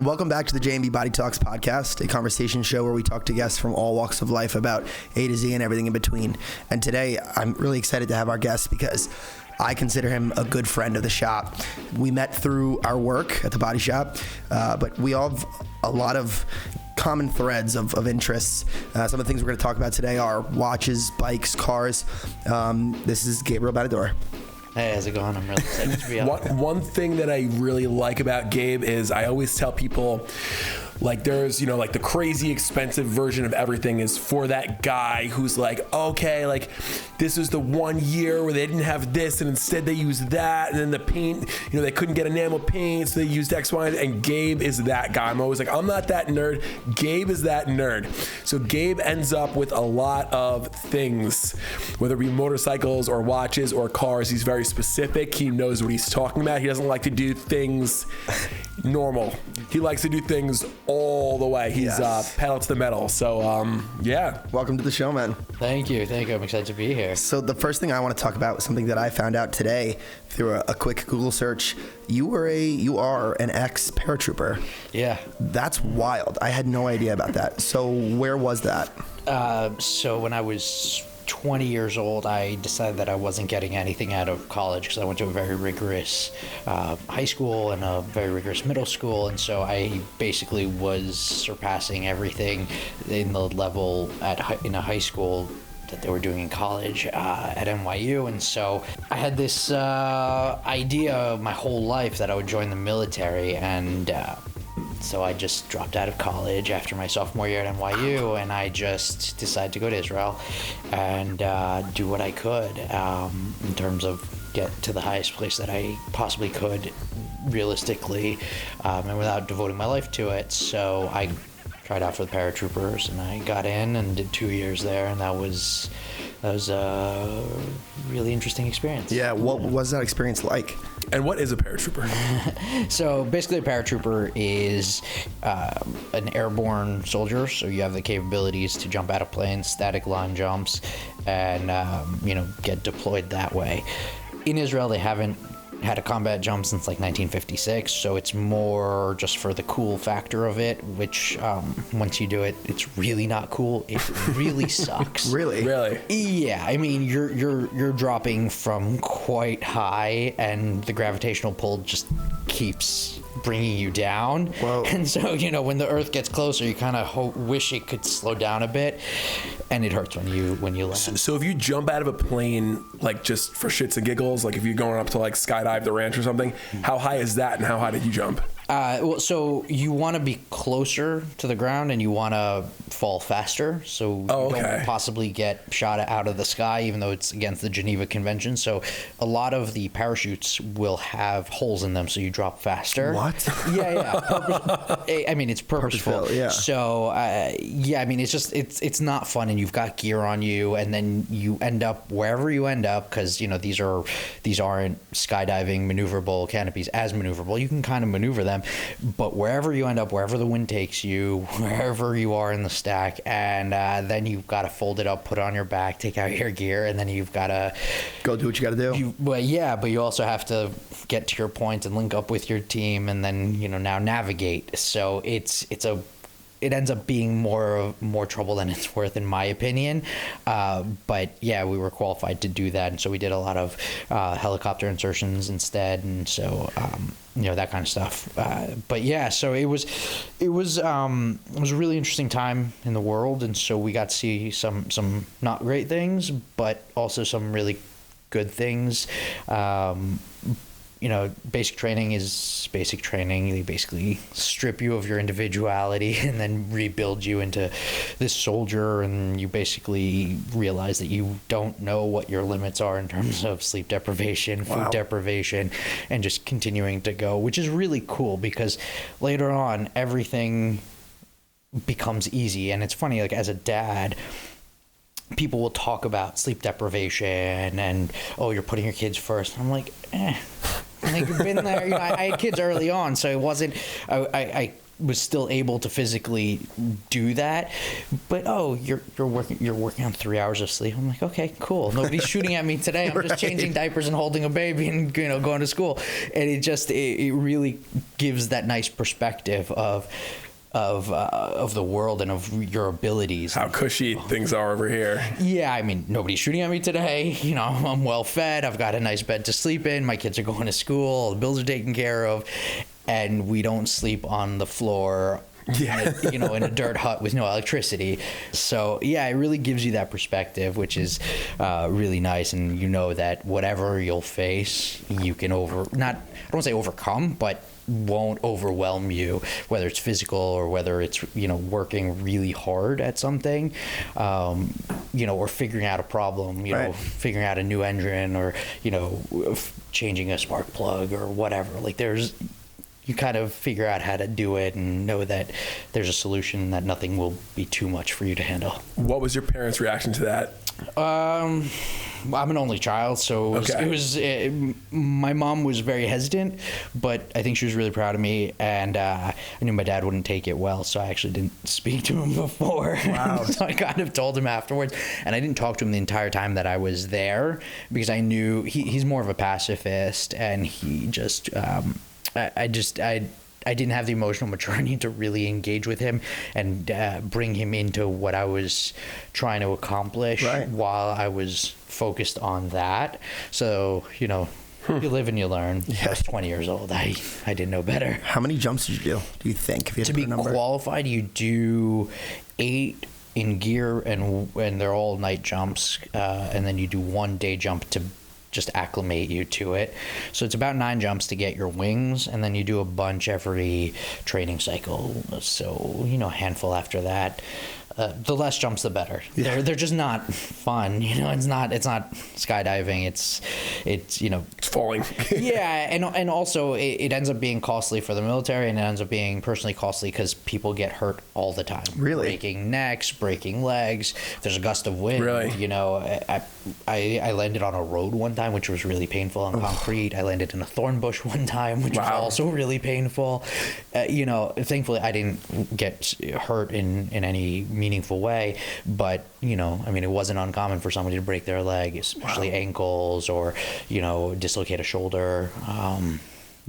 Welcome back to the J&B Body Talks podcast, a conversation show where we talk to guests from all walks of life about A to Z and everything in between. And today, I'm really excited to have our guest because I consider him a good friend of the shop. We met through our work at the body shop, but we all have a lot of common threads of interests. Some of the things we're going to talk about today are watches, bikes, cars. This is Gabriel Benador. Hey, how's it going? I'm really excited to be out there. One thing that I really like about Gabe is I always tell people, like, there's, like the crazy expensive version of everything is for that guy who's like, okay, like this is the 1 year where they didn't have this and instead they used that, and then the paint, they couldn't get enamel paint, so they used X, Y, and Gabe is that guy. I'm always like, I'm not that nerd. Gabe is that nerd. So Gabe ends up with a lot of things, whether it be motorcycles or watches or cars. He's very specific. He knows what he's talking about. He doesn't like to do things normal. He likes to do things all the way. He's pedal to the metal. So, yeah. Welcome to the show, man. Thank you. I'm excited to be here. So the first thing I want to talk about was something that I found out today through a quick Google search. You are an ex-paratrooper. Yeah. That's wild. I had no idea about that. So where was that? So when I was 20 years old, I decided that I wasn't getting anything out of college because I went to a very rigorous high school and a very rigorous middle school, and so I basically was surpassing everything in the level in a high school that they were doing in college at NYU. And so I had this idea my whole life that I would join the military, and so I just dropped out of college after my sophomore year at NYU, and I just decided to go to Israel and do what I could in terms of get to the highest place that I possibly could realistically, and without devoting my life to it. So I tried out for the paratroopers, and I got in and did 2 years there, and that was a really interesting experience. Yeah, what was that experience like? And what is a paratrooper? So basically a paratrooper is an airborne soldier, so you have the capabilities to jump out of planes, static line jumps, and get deployed that way. In Israel, they haven't had a combat jump since like 1956, so it's more just for the cool factor of it, which once you do it, it's really not cool. It really sucks. Really? Yeah, I mean, you're dropping from quite high, and the gravitational pull just keeps bringing you down. Whoa. And so, when the Earth gets closer, you kind of wish it could slow down a bit, and it hurts when you land. So if you jump out of a plane, like just for shits and giggles, like if you're going up to like skydive the ranch or something, how high is that, and how high did you jump? So you want to be closer to the ground, and you want to fall faster, so you don't possibly get shot out of the sky, even though it's against the Geneva Convention. So a lot of the parachutes will have holes in them, so you drop faster. What? Yeah. I mean, it's purposeful. Yeah. So it's not fun, and you've got gear on you, and then you end up wherever you end up, because these aren't skydiving maneuverable canopies as maneuverable. You can kind of maneuver them, but wherever you end up, wherever the wind takes you, wherever you are in the stack, and then you've got to fold it up, put it on your back, take out your gear, and then you've got to go do what you got to do. But you also have to get to your point and link up with your team, and then now navigate. So it ends up being more trouble than it's worth, in my opinion. But yeah, we were qualified to do that, and so we did a lot of helicopter insertions instead, and so that kind of stuff. But yeah, so it was a really interesting time in the world, and so we got to see some not great things, but also some really good things. Basic training is basic training. They basically strip you of your individuality and then rebuild you into this soldier, and you basically realize that you don't know what your limits are in terms of sleep deprivation, food deprivation, and just continuing to go, which is really cool because later on everything becomes easy. And it's funny, like as a dad, people will talk about sleep deprivation and, oh, you're putting your kids first. I'm like, Like, I've been there. I had kids early on, so it wasn't. I was still able to physically do that, but you're working on 3 hours of sleep. I'm like, okay, cool. Nobody's shooting at me today. I'm just changing diapers and holding a baby and going to school. And it really gives that nice perspective of the world and of your abilities. How cushy things are over here. Yeah, I mean, nobody's shooting at me today. I'm well fed. I've got a nice bed to sleep in. My kids are going to school. All the bills are taken care of. And we don't sleep on the floor, in a dirt hut with no electricity. So, yeah, it really gives you that perspective, which is really nice. And you know that whatever you'll face, you can I don't want to say overcome, but won't overwhelm you, whether it's physical or whether it's working really hard at something, or figuring out a problem, right. Figuring out a new engine, or changing a spark plug or whatever. Like, you kind of figure out how to do it and know that there's a solution, that nothing will be too much for you to handle. What was your parents' reaction to that? I'm an only child, so my mom was very hesitant, but I think she was really proud of me, and I knew my dad wouldn't take it well, so I actually didn't speak to him before. Wow. So I kind of told him afterwards, and I didn't talk to him the entire time that I was there, because I knew he's more of a pacifist, and he just I didn't have the emotional maturity to really engage with him and bring him into what I was trying to accomplish while I was focused on that. So, you live and you learn. I was 20 years old. I didn't know better. How many jumps did you do you think? If you had to be qualified, you do 8 in gear, and they're all night jumps, and then you do 1 day jump to just acclimate you to it. So it's about 9 jumps to get your wings, and then you do a bunch every training cycle. So, a handful after that. The less jumps, the better. Yeah. They're just not fun. It's not skydiving. It's falling. Yeah, and also it ends up being costly for the military, and it ends up being personally costly because people get hurt all the time. Really? Breaking necks, breaking legs. If there's a gust of wind. Really? I landed on a road one time, which was really painful on concrete. I landed in a thorn bush one time, which was also really painful. Thankfully I didn't get hurt in any meaningful way, but it wasn't uncommon for somebody to break their leg, especially ankles, or dislocate a shoulder.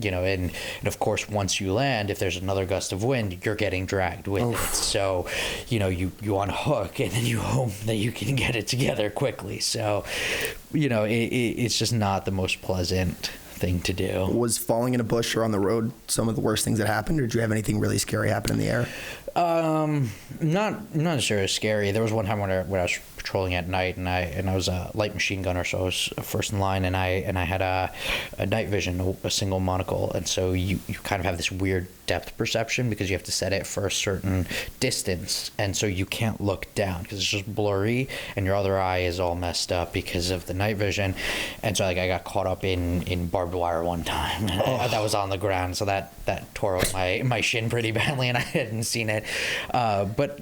And of course, once you land, if there's another gust of wind, you're getting dragged with it. So, you unhook, and then you hope that you can get it together quickly. So, it's just not the most pleasant thing to do. Was falling in a bush or on the road some of the worst things that happened, or did you have anything really scary happen in the air? Not necessarily scary. There was one time when I was patrolling at night, and I was a light machine gunner, so I was first in line, and I had a night vision, a single monocle, and so you kind of have this weird depth perception because you have to set it for a certain distance, and so you can't look down because it's just blurry, and your other eye is all messed up because of the night vision, and so I got caught up in barbed wire one time. That was on the ground, so that tore up my shin pretty badly, and I hadn't seen it. But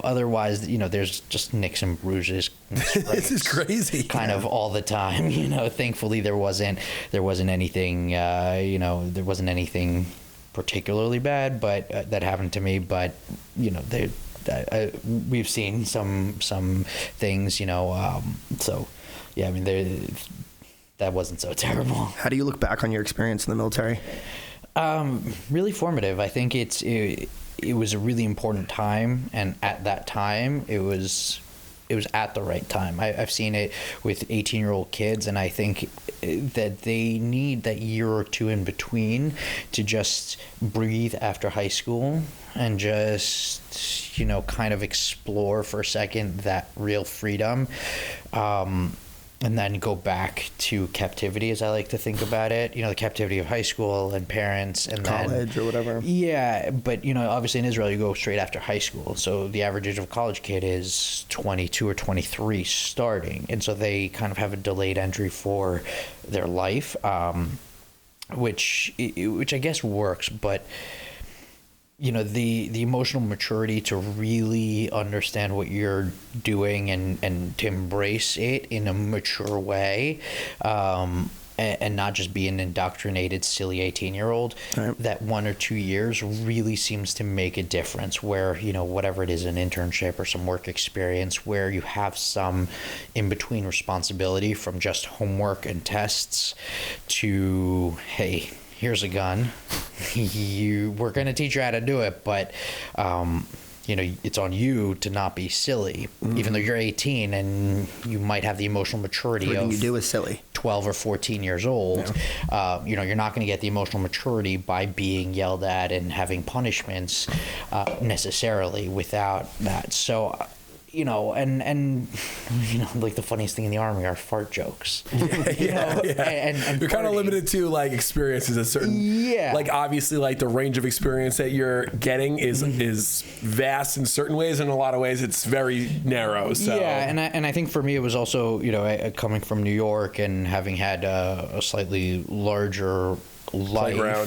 otherwise, there's just nicks and bruises. This is crazy. Kind of all the time. Thankfully there wasn't anything. There wasn't anything particularly bad, but that happened to me. But we've seen some things. So yeah, that wasn't so terrible. How do you look back on your experience in the military? Really formative. I think it was a really important time, and at that time it was at the right time. I've seen it with 18-year-old kids, and I think that they need that year or two in between to just breathe after high school and just kind of explore for a second that real freedom. And then go back to captivity, as I like to think about it. The captivity of high school and parents, and college or whatever. Yeah, but obviously in Israel you go straight after high school. So the average age of a college kid is 22 or 23 starting, and so they kind of have a delayed entry for their life, which I guess works, but. The emotional maturity to really understand what you're doing and to embrace it in a mature way and not just be an indoctrinated, silly 18-year-old, that 1 or 2 years really seems to make a difference where, whatever it is, an internship or some work experience where you have some in-between responsibility from just homework and tests to, hey, here's a gun. We're going to teach you how to do it, but it's on you to not be silly, even though you're 18 and you might have the emotional maturity Everything of you do is silly. 12 or 14 years old. Yeah. You're not going to get the emotional maturity by being yelled at and having punishments necessarily without that. So, and like the funniest thing in the Army are fart jokes. Yeah. And you're kind of limited to like experiences a certain, like obviously like the range of experience that you're getting is vast in certain ways. In a lot of ways, it's very narrow. So and I think for me it was also coming from New York and having had a slightly larger life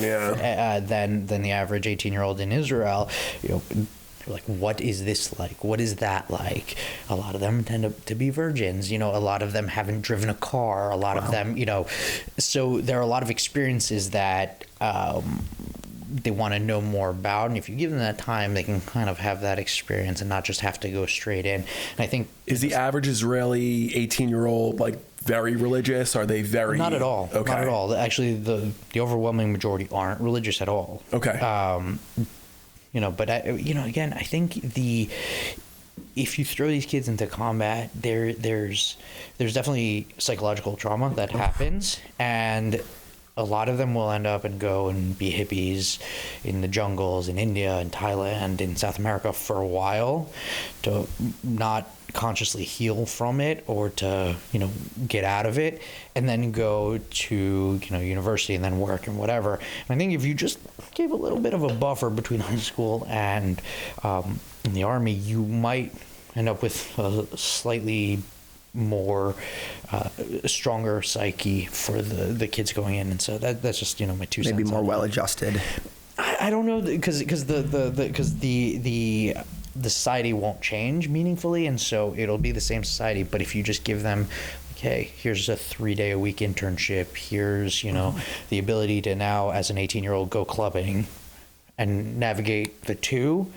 than the average 18-year-old in Israel. Like, what is this like? What is that like? A lot of them tend to be virgins. A lot of them haven't driven a car. A lot of them, so there are a lot of experiences that they want to know more about. And if you give them that time, they can kind of have that experience and not just have to go straight in. And I think... Is the average Israeli 18-year-old, like, very religious? Are they very... Not at all. Okay. Not at all. Actually, the overwhelming majority aren't religious at all. Okay. But again, I think if you throw these kids into combat, there's definitely psychological trauma that happens, and a lot of them will end up and go and be hippies in the jungles in India and Thailand and South America for a while to not consciously heal from it or to get out of it, and then go to university and then work and whatever. And I think if you just gave a little bit of a buffer between high school and in the Army, you might end up with a slightly more stronger psyche for the kids going in. And so that's just my 2 cents. Maybe more well adjusted. I don't know, because the society won't change meaningfully, and so it'll be the same society. But if you just give them, okay, here's a 3-day-a-week internship, here's the ability to now as an 18-year-old go clubbing and navigate the two,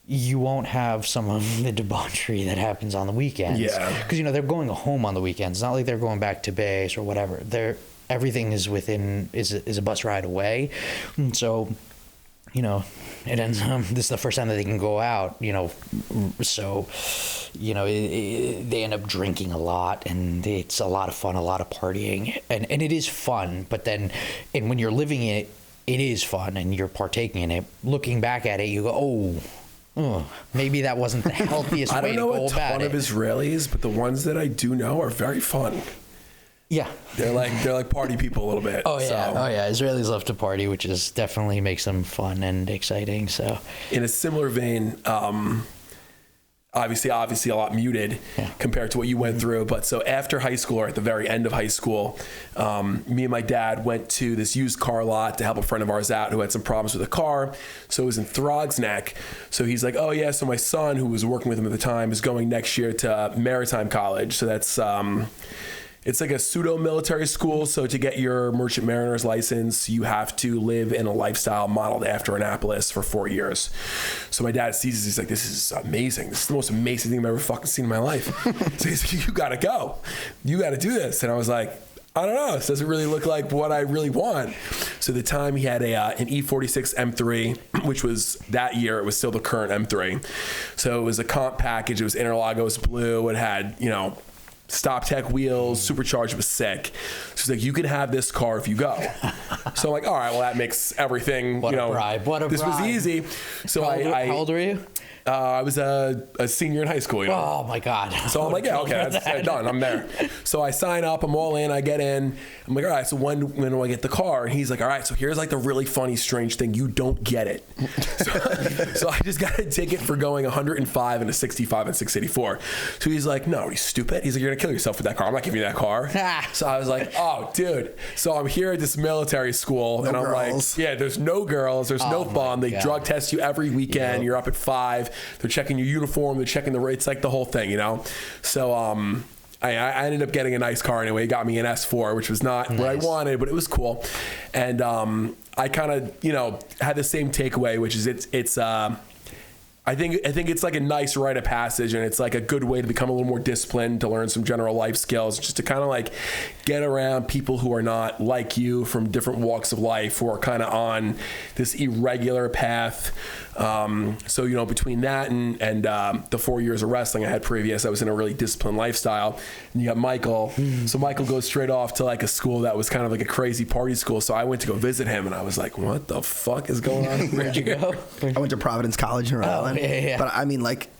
you won't have some of the debauchery that happens on the weekends. Yeah. Because they're going home on the weekends. It's not like they're going back to base or whatever. Everything is is a bus ride away, and so it ends this is the first time that they can go out, so they end up drinking a lot, and it's a lot of fun, a lot of partying, and it is fun. But then, and when you're living it, it is fun, and you're partaking in it. Looking back at it, you go, maybe that wasn't the healthiest way to go about it. I don't know a ton of Israelis, but the ones that I do know are very fun. Yeah, they're like party people a little bit. Oh yeah, Israelis love to party, which is definitely makes them fun and exciting. So, in a similar vein, obviously a lot muted compared to what you went through. But so after high school, or at the very end of high school, me and my dad went to this used car lot to help a friend of ours out who had some problems with a car. So it was in Throg's Neck. So he's like, oh yeah, so my son, who was working with him at the time, is going next year to Maritime College. So that's it's like a pseudo-military school. So to get your Merchant Mariner's license, you have to live in a lifestyle modeled after Annapolis for 4 years. So my dad sees this. He's like, this is amazing. This is the most amazing thing I've ever fucking seen in my life. So he's like, you got to go. You got to do this. And I was like, I don't know. This doesn't really look like what I really want. So at the time he had an E46 M3, which was that year. It was still the current M3. So it was a comp package. It was Interlagos blue. It had, Stop Tech wheels, supercharged, was sick. So he's like, you can have this car if you go. So I'm like, all right, well, that makes everything, What a bribe. This was easy. So how old were you? I was a senior in high school. Oh my God. So I'm like, yeah, okay, that's done. I'm there. So I sign up. I'm all in. I get in. I'm like, all right, so when do I get the car? And he's like, all right, so here's like the really funny, strange thing. You don't get it. So I just got a ticket for going 105 and a 65 and 684. So he's like, no, are you stupid? He's like, you're going to kill yourself with that car. I'm not giving you that car. So I was like, oh, dude. So I'm here at this military school. And I'm like, yeah, there's no girls. There's no fun. They drug test you every weekend. Yep. You're up at 5. They're checking your uniform. They're checking it's like the whole thing, So I ended up getting a nice car anyway. It got me an S4, which was not what I wanted, but it was cool. And I kind of, you know, had the same takeaway, which is I think it's like a nice rite of passage, and it's like a good way to become a little more disciplined, to learn some general life skills, just to kind of like get around people who are not like you, from different walks of life, who are kind of on this irregular path. So, you know, between that and the 4 years of wrestling I had previous, I was in a really disciplined lifestyle. And you got Michael. So Michael goes straight off to like a school that was kind of like a crazy party school. So I went to go visit him, and I was like, what the fuck is going on? Where'd you go? I went to Providence College in Rhode Island. Yeah. But I mean, like,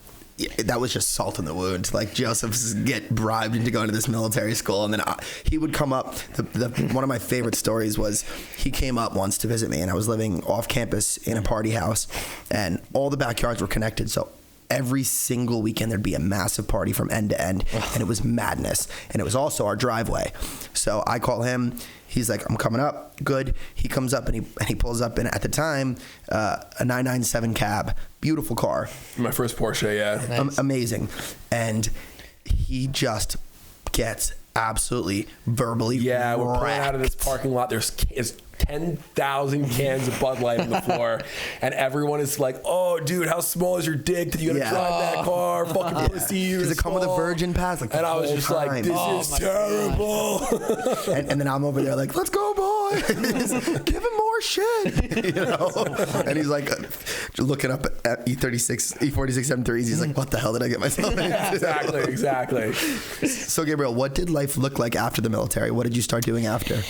that was just salt in the wound. Like, Joseph's get bribed into going to this military school, and then he would come up. One of my favorite stories was he came up once to visit me, and I was living off campus in a party house, and all the backyards were connected. So every single weekend there'd be a massive party from end to end, and it was madness. And it was also our driveway. So I call him. He's like, I'm coming up. Good. He comes up and he pulls up in, at the time, a 997 cab. Beautiful car. My first Porsche, yeah. Nice. Amazing. And he just gets absolutely verbally Yeah, we're pulling wrecked. out of this parking lot. There's 10,000 cans of Bud Light on the floor, and everyone is like, "Oh, dude, how small is your dick that you gotta drive that car? Fucking pussy." Does it come with a virgin pass? Like, and I was just like, "This is terrible." and then I'm over there like, "Let's go, boy! Give him more shit," you know. And he's like looking up at E46 M3s. He's like, "What the hell did I get myself into?" Exactly. So, Gabriel, what did life look like after the military? What did you start doing after?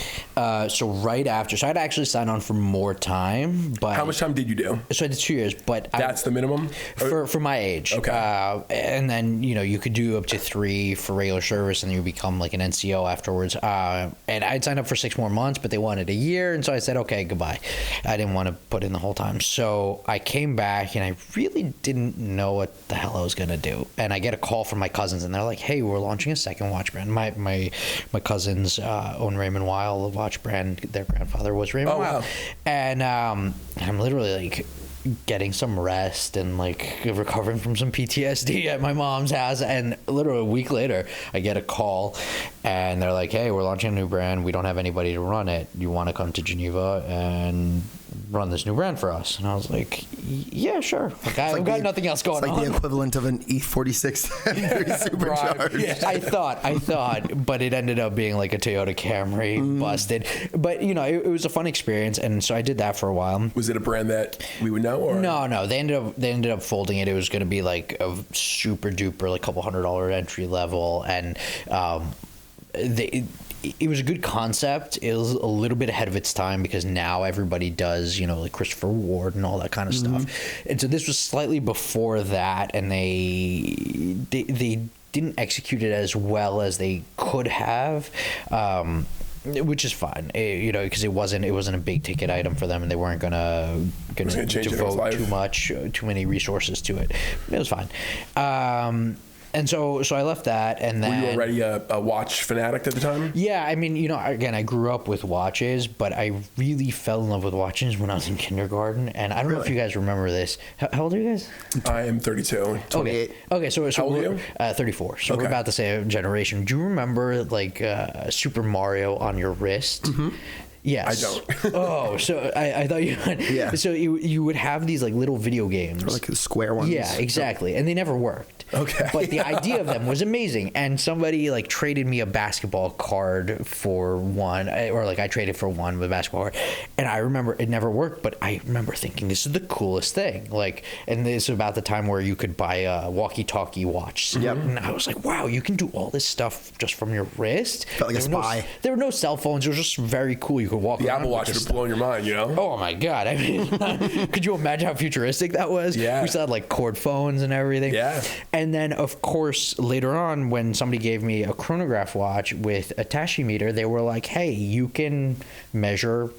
So right after, so I'd actually signed on for more time, but How much time did you do? So I did 2 years, but That's the minimum for my age. Okay. And then, you know, you could do up to 3 for regular service, and then you become like an NCO afterwards. And I'd signed up for 6 more months, but they wanted a year, and so I said, okay, goodbye. I didn't want to put in the whole time, so I came back, and I really didn't know what the hell I was gonna do. And I get a call from my cousins, and they're like, "Hey, we're launching a second watch brand." My cousins own Raymond Weil, the watch brand. Their grandfather was Raymond Weil. Wow. And I'm literally like getting some rest and like recovering from some PTSD at my mom's house, and literally a week later I get a call and they're like, "Hey, we're launching a new brand. We don't have anybody to run it. You want to come to Geneva and run this new brand for us?" And I was like, "Yeah, sure. Like, I've got nothing else going on." It's like the equivalent of an E46 supercharged. Yeah. I thought, but it ended up being like a Toyota Camry, busted. But you know, it was a fun experience, and so I did that for a while. Was it a brand that we would know? Or? No. They ended up folding it. It was going to be like a super duper, like couple $100 entry level, and it was a good concept. It was a little bit ahead of its time because now everybody does, you know, like Christopher Ward and all that kind of stuff. And so this was slightly before that, and they didn't execute it as well as they could have. Which is fine, you know, because it wasn't a big ticket item for them, and they weren't gonna devote too many resources to it. It was fine. And so I left that, and then... Were you already a watch fanatic at the time? Yeah, I mean, you know, again, I grew up with watches, but I really fell in love with watches when I was in kindergarten, and I don't know if you guys remember this. How old are you guys? I am 32. 28. Okay, so How old are you? 34. So Okay. we're about the same generation. Do you remember, like, Super Mario on your wrist? Mm-hmm. Yes. I don't. Oh, so I thought you would. Yeah. So you would have these like little video games. Or like the square ones. Yeah, exactly. And they never worked. Okay. But the idea of them was amazing. And somebody like traded me a basketball card for one, or like I traded for one with a basketball card. And I remember it never worked, but I remember thinking this is the coolest thing. Like, and this is about the time where you could buy a walkie-talkie watch. Yep. And I was like, wow, you can do all this stuff just from your wrist. Felt like a spy. There were no cell phones. It was just very cool. You could walk The around Apple with Watch this would have stuff. blown your mind, you know? Oh my God. I mean, could you imagine how futuristic that was? Yeah. We still had like cord phones and everything. Yeah. And then, of course, later on, when somebody gave me a chronograph watch with a tachymeter, they were like, hey, you can measure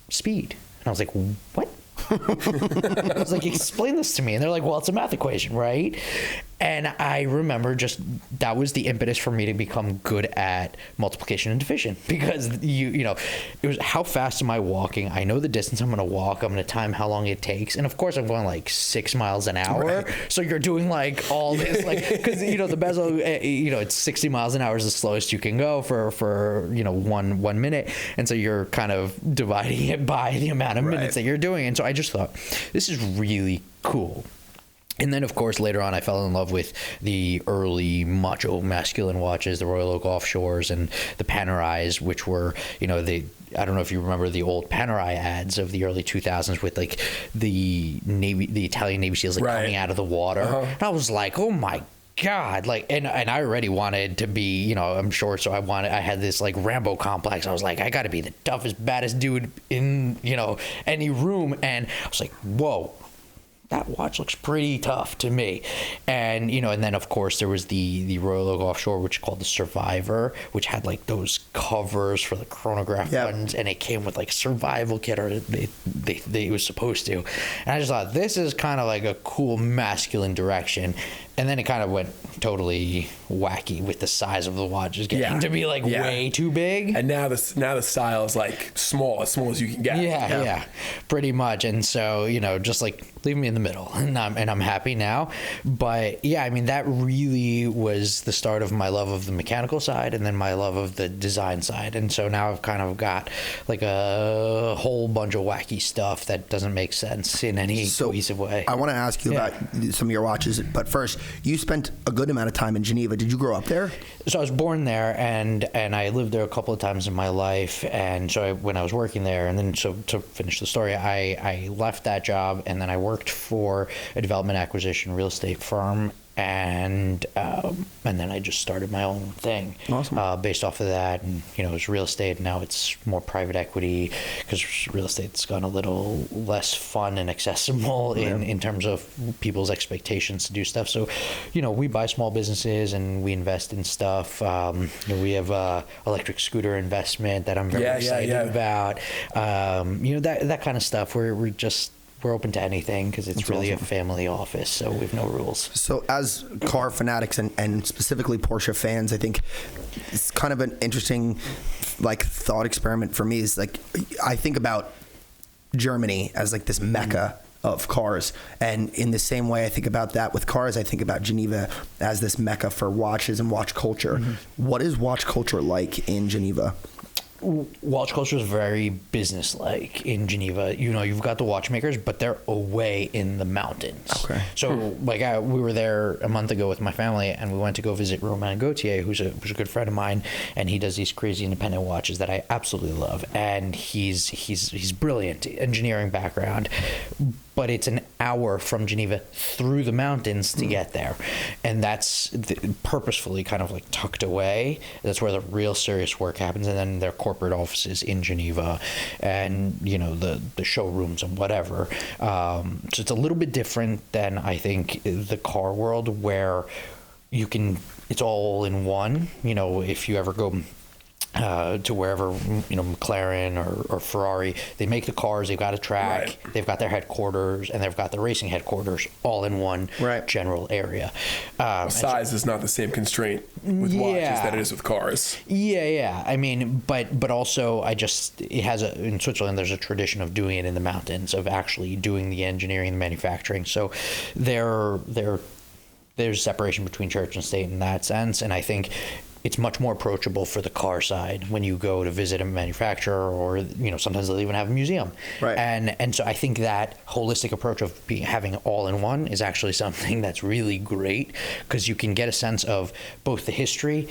speed. And I was like, what? I was like, explain this to me. And they're like, well, it's a math equation, right? And I remember just that was the impetus for me to become good at multiplication and division, because you know, it was how fast am I walking? I know the distance I'm going to walk. I'm going to time how long it takes. And of course I'm going like 6 miles an hour. Right. So you're doing like all this, like, because, you know, the bezel, you know, it's 60 miles an hour is the slowest you can go for you know, one minute. And so you're kind of dividing it by the amount of minutes that you're doing. And so I just thought, this is really cool. And then, of course, later on, I fell in love with the early macho masculine watches, the Royal Oak Offshores and the Panerais, which were, you know, I don't know if you remember the old Panerai ads of the early 2000s with like the Italian Navy SEALs like coming out of the water. And I was like, oh my God, like, and I already wanted to be, you know, I'm short, so I had this like Rambo complex. I was like, I got to be the toughest, baddest dude in, you know, any room. And I was like, whoa, that watch looks pretty tough to me. And, you know, and then of course there was the Royal Oak Offshore, which is called the Survivor, which had like those covers for the chronograph buttons, and it came with like survival kit, or it was supposed to. And I just thought, this is kind of like a cool masculine direction. And then it kind of went totally wacky with the size of the watches getting to be like way too big. And now the style is like as small as you can get. Yeah, pretty much. And so, you know, just like leave me in the middle, and I'm happy now. But yeah, I mean, that really was the start of my love of the mechanical side, and then my love of the design side. And so now I've kind of got like a whole bunch of wacky stuff that doesn't make sense in any cohesive way. I want to ask you about some of your watches, but first, you spent a good amount of time in Geneva. Did you grow up there? So I was born there, and I lived there a couple of times in my life. And so when I was working there, and then so to finish the story, I left that job, and then I worked for a development acquisition real estate firm. And then I just started my own thing. Awesome. Based off of that. And, you know, it was real estate, and now it's more private equity, because real estate's gone a little less fun and accessible in terms of people's expectations to do stuff. So, you know, we buy small businesses and we invest in stuff. You know, we have electric scooter investment that I'm very excited about. You know, that kind of stuff. We're open to anything, because it's really awesome. A family office, so we have no rules. So as car fanatics and specifically Porsche fans, I think it's kind of an interesting like thought experiment for me. Is like, I think about Germany as like this mecca of cars, and in the same way I think about that with cars, I think about Geneva as this mecca for watches and watch culture. What is watch culture like in Geneva? Watch culture is very business-like in Geneva. You know, you've got the watchmakers, but they're away in the mountains. Okay. So, like, we were there a month ago with my family, and we went to go visit Romain Gauthier, who's a good friend of mine, and he does these crazy independent watches that I absolutely love. And he's brilliant, engineering background. But it's an hour from Geneva through the mountains to get there. And that's purposefully kind of like tucked away. That's where the real serious work happens. And then their corporate offices in Geneva, and, you know, the showrooms and whatever. So it's a little bit different than, I think, the car world, where it's all in one. You know, if you ever go to wherever, you know, McLaren or Ferrari, they make the cars, they've got a track, they've got their headquarters, and they've got the racing headquarters all in one general area. Size is not the same constraint with watches that it is with cars. I mean, but also in Switzerland there's a tradition of doing it in the mountains, of actually doing the engineering and the manufacturing. So there's separation between church and state in that sense, and I think it's much more approachable for the car side when you go to visit a manufacturer, or, you know, sometimes they'll even have a museum. And so I think that holistic approach of having all in one is actually something that's really great, because you can get a sense of both the history,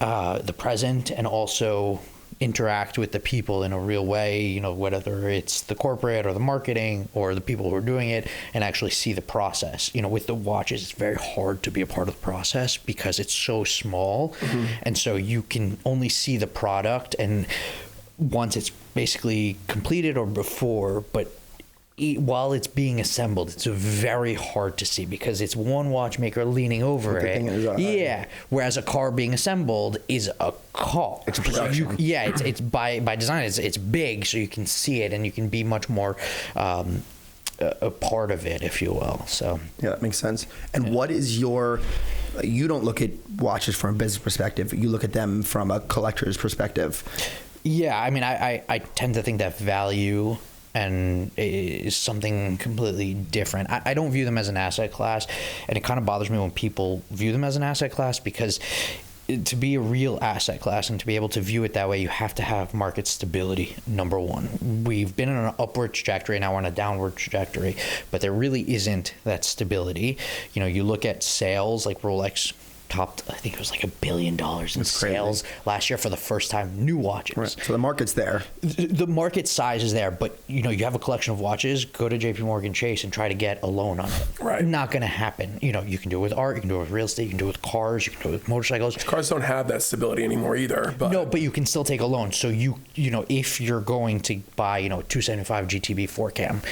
the present, and also interact with the people in a real way, you know, whether it's the corporate or the marketing or the people who are doing it, and actually see the process. You know, with the watches, it's very hard to be a part of the process because it's so small. And so you can only see the product, and once it's basically completed or before, but while it's being assembled, it's very hard to see, because it's one watchmaker leaning over it. Whereas a car being assembled is a car. It's a production. So it's by design, it's big, so you can see it, and you can be much more a part of it, if you will. So yeah, that makes sense. And what is you don't look at watches from a business perspective. You look at them from a collector's perspective. Yeah, I mean, I tend to think that value and is something completely different. I don't view them as an asset class, and it kind of bothers me when people view them as an asset class, because to be a real asset class and to be able to view it that way, you have to have market stability, number one. We've been on an upward trajectory, now we're on a downward trajectory, but there really isn't that stability. You know, you look at sales, like Rolex topped, I think it was like $1 billion in sales last year for the first time, new watches. Right. So the market's there. The market size is there, but you know, you have a collection of watches, go to JP Morgan Chase and try to get a loan on it. Right. Not going to happen. You know, you can do it with art, you can do it with real estate, you can do it with cars, you can do it with motorcycles. Cars don't have that stability anymore either. But No, but you can still take a loan. So you know, if you're going to buy, you know, a 275 GTB 4Cam,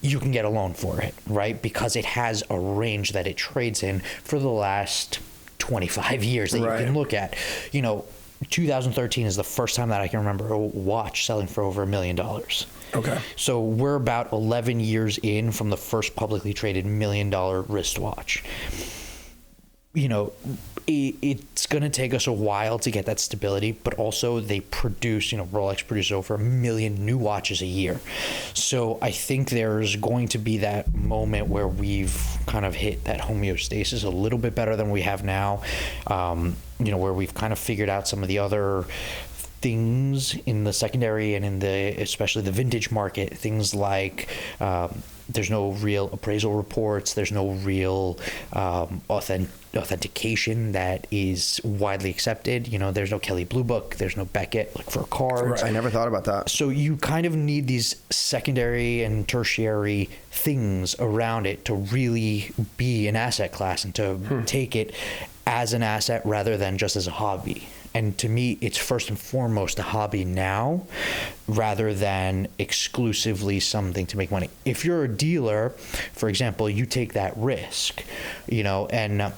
you can get a loan for it, right? Because it has a range that it trades in for the last 25 years that you can look at. You know, 2013 is the first time that I can remember a watch selling for over $1 million. Okay. So we're about 11 years in from the first publicly traded $1 million wristwatch. You know, it's going to take us a while to get that stability, but also they produce, you know, Rolex produces over 1 million new watches a year. So I think there's going to be that moment where we've kind of hit that homeostasis a little bit better than we have now, you know, where we've kind of figured out some of the other things in the secondary and in the, especially the vintage market, things like, there's no real appraisal reports. There's no real authentication that is widely accepted. You know, there's no Kelly Blue Book. There's no Beckett, like for cards. Right. I never thought about that. So you kind of need these secondary and tertiary things around it to really be an asset class and to take it as an asset rather than just as a hobby. And to me, it's first and foremost a hobby now rather than exclusively something to make money. If you're a dealer, for example, you take that risk, you know, and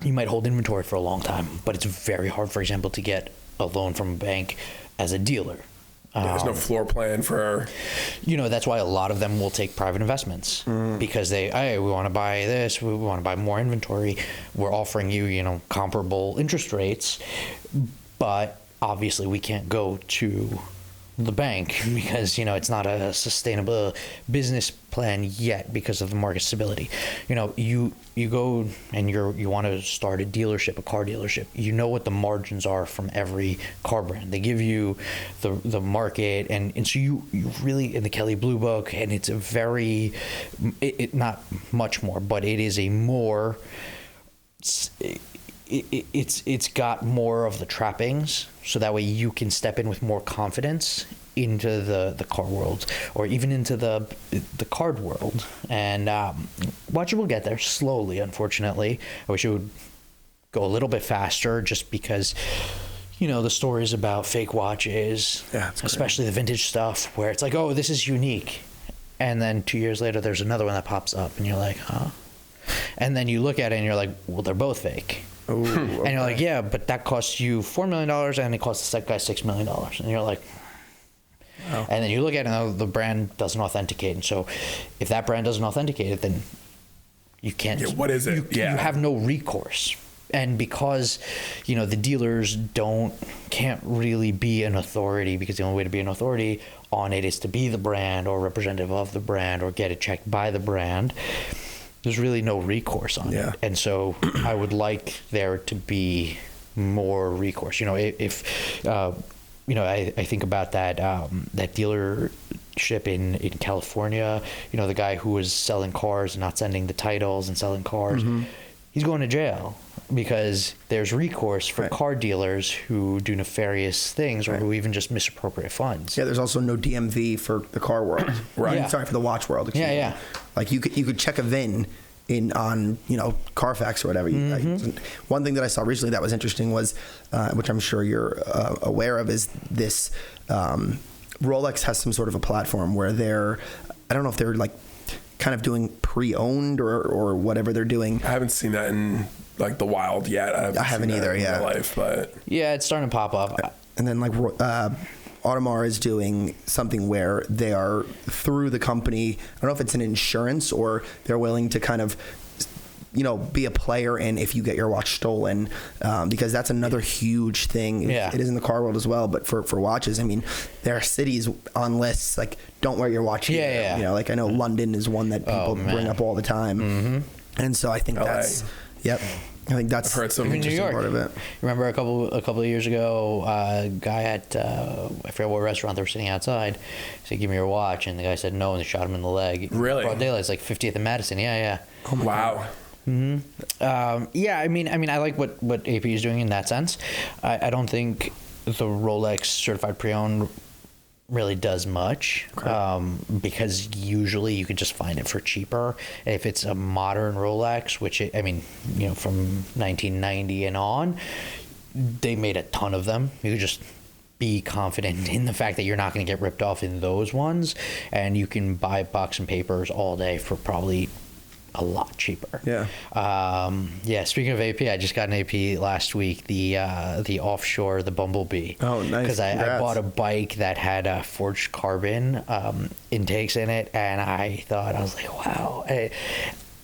you might hold inventory for a long time, but it's very hard, for example, to get a loan from a bank as a dealer. There's no floor plan for... You know, that's why a lot of them will take private investments because hey, we want to buy this, we want to buy more inventory. We're offering you, you know, comparable interest rates, but obviously we can't go to the bank because, you know, it's not a sustainable business plan yet because of the market stability. You know, you go and you want to start a dealership, a car dealership. You know what the margins are from every car brand. They give you the market, and so you really, in the Kelly Blue Book, and it's a very, it not much more, but it is a more, it's got more of the trappings, so that way you can step in with more confidence into the car world, or even into the card world. And watches will get there slowly, unfortunately. I wish it would go a little bit faster, just because, you know, the stories about fake watches, especially the vintage stuff, where it's like, oh, this is unique, and then 2 years later there's another one that pops up and you're like, huh? And then you look at it and you're like, well, they're both fake. Ooh, okay. And you're like, yeah, but that costs you $4 million and it costs that guy $6 million. And you're like, oh. And then you look at it and the brand doesn't authenticate. And so if that brand doesn't authenticate it, then you can't. Yeah, what is it? You have no recourse. And because, you know, the dealers can't really be an authority, because the only way to be an authority on it is to be the brand or representative of the brand or get it checked by the brand. There's really no recourse on it. And so I would like there to be more recourse. You know, if you know, I think about that dealership in California, you know, the guy who was selling cars and not sending the titles and selling cars, he's going to jail because there's recourse for car dealers who do nefarious things or who even just misappropriate funds. Yeah, there's also no DMV for the car world. Sorry, for the watch world. Excuse me. Like you could check a VIN on, you know, Carfax or whatever. One thing that I saw recently that was interesting was, which I'm sure you're aware of, is this Rolex has some sort of a platform where I don't know if they're like kind of doing pre-owned or whatever they're doing. I haven't seen that in like the wild yet. I haven't either. In real life, but yeah, it's starting to pop up. And then like Audemars is doing something where they are, through the company, I don't know if it's an insurance or they're willing to kind of, be a player in if you get your watch stolen, because that's another huge thing. Yeah. It is in the car world as well, but for watches, I mean, there are cities on lists like don't wear your watch here. Yeah. Like I know London is one that people bring up all the time. Mm-hmm. And so I think that's, I think that's I've heard some interesting part of it. Remember a couple of years ago, a guy at I forget what restaurant they were sitting outside. He said, "Give me your watch," and the guy said no, and they shot him in the leg. Really? Broad daylight. It's like 50th and Madison. Yeah. Oh my wow. I mean, I like what AP is doing in that sense. I don't think the Rolex certified pre-owned really does much, because usually you could just find it for cheaper. If it's a modern Rolex, which from 1990 and on, they made a ton of them. You could just be confident in the fact that you're not going to get ripped off in those ones, and you can buy box and papers all day for probably a lot cheaper. Speaking of AP, I just got an AP last week, the offshore, the Bumblebee. Oh, nice. Because I bought a bike that had forged carbon intakes in it, and I was like, wow.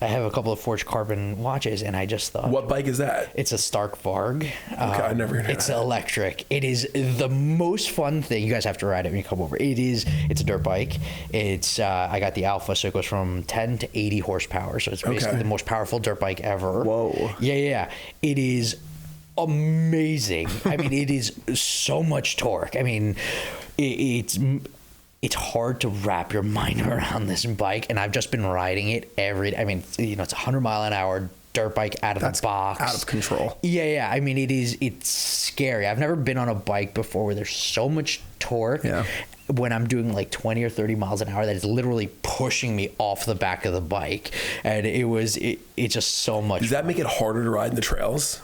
I have a couple of forged carbon watches, and I just thought, what bike is that? It's a Stark Varg. I never heard of It's that. electric. It is the most fun thing. You guys have to ride it when you come over. It's a dirt bike. It's I got the Alpha, so it goes from 10 to 80 horsepower. So it's basically the most powerful dirt bike ever. Whoa. Yeah. It is amazing. I mean, it is so much torque. I mean, it's hard to wrap your mind around this bike, and I've just been riding it it's 100 mile an hour dirt bike out of the box. Out of control. Yeah. I mean, it's scary. I've never been on a bike before where there's so much torque. Yeah. When I'm doing like 20 or 30 miles an hour, that is literally pushing me off the back of the bike. And it's just so much. Does that make it harder to ride in the trails?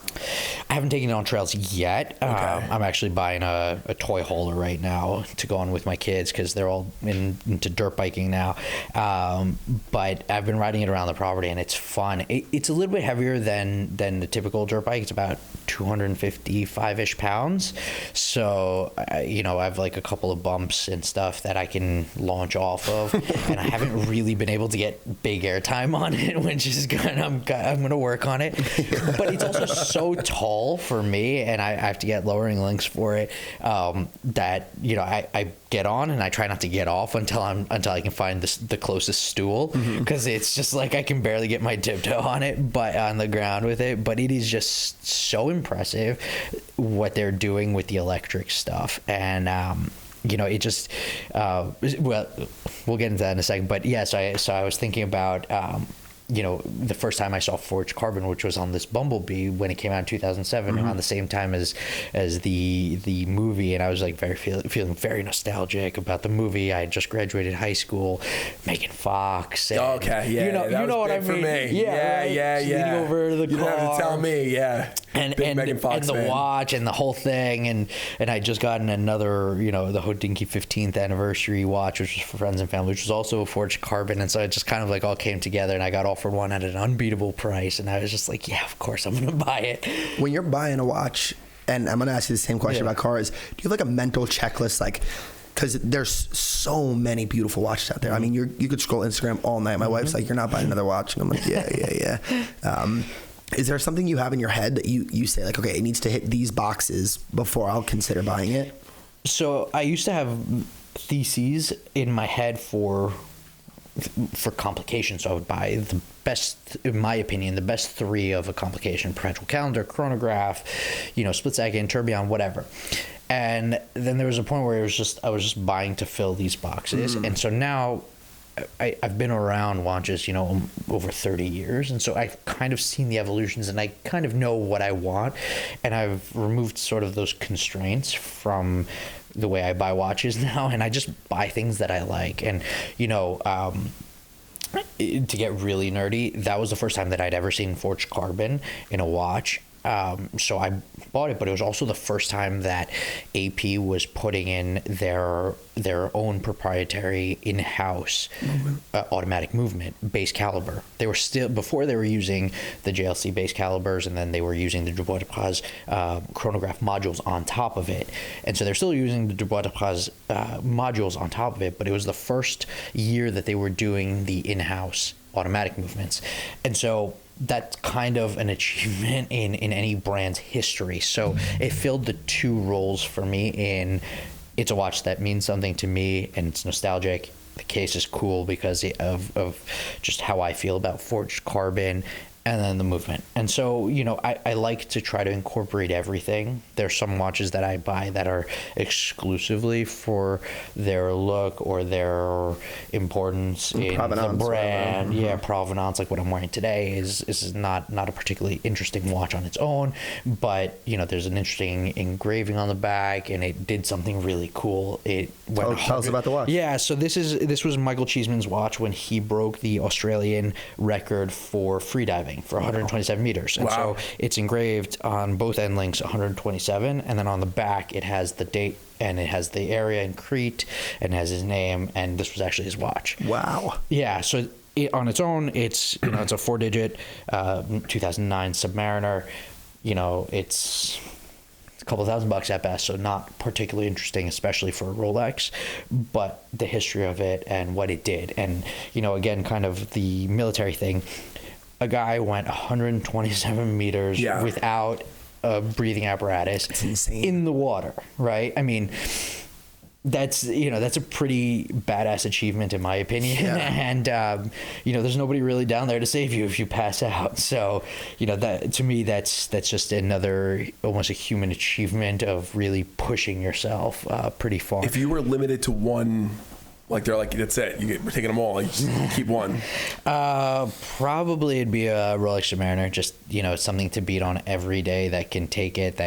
I haven't taken it on trails yet. Okay. I'm actually buying a toy hauler right now to go on with my kids because they're all into dirt biking now. But I've been riding it around the property, and it's fun. It's a little bit heavier than the typical dirt bike. It's about 255-ish pounds. So, I have like a couple of bumps and stuff that I can launch off of. And I haven't really been able to get big airtime on it, which is good. I'm going to work on it. But it's also so tall for me, and I have to get lowering links for it, that I get on and I try not to get off until I can find the closest stool, because it's just like I can barely get my tiptoe on it, but on the ground with it. But it is just so impressive what they're doing with the electric stuff, and it just we'll get into that in a second. But yeah, so I was thinking about the first time I saw forged carbon, which was on this Bumblebee when it came out in 2007, around the same time as the movie, and I was like feeling very nostalgic about the movie. I had just graduated high school, Megan Fox. And, Okay, yeah, you know what I mean. For me. Yeah. Leaning over to the You car. don't have to tell me, yeah. And Megan Fox and the fan. watch and the whole thing, and I just gotten another, the Hodinkee 15th anniversary watch, which was for friends and family, which was also a forged carbon, and so it just kind of like all came together, and I got offered one at an unbeatable price, and I was just like, yeah, of course I'm gonna buy it. When you're buying a watch, and I'm gonna ask you the same question about cars, do you have like a mental checklist, like? Because there's so many beautiful watches out there. I mean, you could scroll Instagram all night. My wife's like, "You're not buying another watch," and I'm like, "Yeah." Is there something you have in your head that you say like, okay, it needs to hit these boxes before I'll consider buying it? So I used to have theses in my head for complications. So I would buy the best, in my opinion, the best three of a complication: perpetual calendar, chronograph, split second, tourbillon, whatever. And then there was a point where I was just buying to fill these boxes. And so now I've been around watches, over 30 years. And so I've kind of seen the evolutions, and I kind of know what I want. And I've removed sort of those constraints from the way I buy watches now. And I just buy things that I like. And, to get really nerdy, that was the first time that I'd ever seen forged carbon in a watch. So I bought it, but it was also the first time that AP was putting in their own proprietary in-house automatic movement base caliber. They were still, before they were using the JLC base calibers, and then they were using the Dubois de Praz chronograph modules on top of it. And so they're still using the Dubois de Praz modules on top of it, but it was the first year that they were doing the in-house automatic movements. And so that's kind of an achievement in any brand's history. So it filled the two roles for me in, it's a watch that means something to me and it's nostalgic. The case is cool because of just how I feel about forged carbon, and then the movement. And so, I like to try to incorporate everything. There's some watches that I buy that are exclusively for their look or their importance in provenance, the brand. Yeah, provenance, like what I'm wearing today is not a particularly interesting watch on its own, but there's an interesting engraving on the back, and it did something really cool. It went tell us about the watch. Yeah, so this was Michael Cheeseman's watch when he broke the Australian record for freediving for 127 meters. And so it's engraved on both end links 127, and then on the back it has the date and it has the area in Crete and it has his name, and this was actually his watch. Wow. Yeah, so on its own, it's it's a 4-digit 2009 Submariner. It's a couple $1,000 at best, so not particularly interesting, especially for a Rolex, but the history of it and what it did. And again, kind of the military thing, a guy went 127 meters without a breathing apparatus. It's insane. In the water, right? I mean, that's a pretty badass achievement in my opinion. Yeah. And there's nobody really down there to save you if you pass out. So that, to me, that's just another almost a human achievement of really pushing yourself pretty far. If you were limited to one, like they're like, that's it, we're taking them all, like, just keep one. Probably it'd be a Rolex Submariner. Just something to beat on every day that can take it.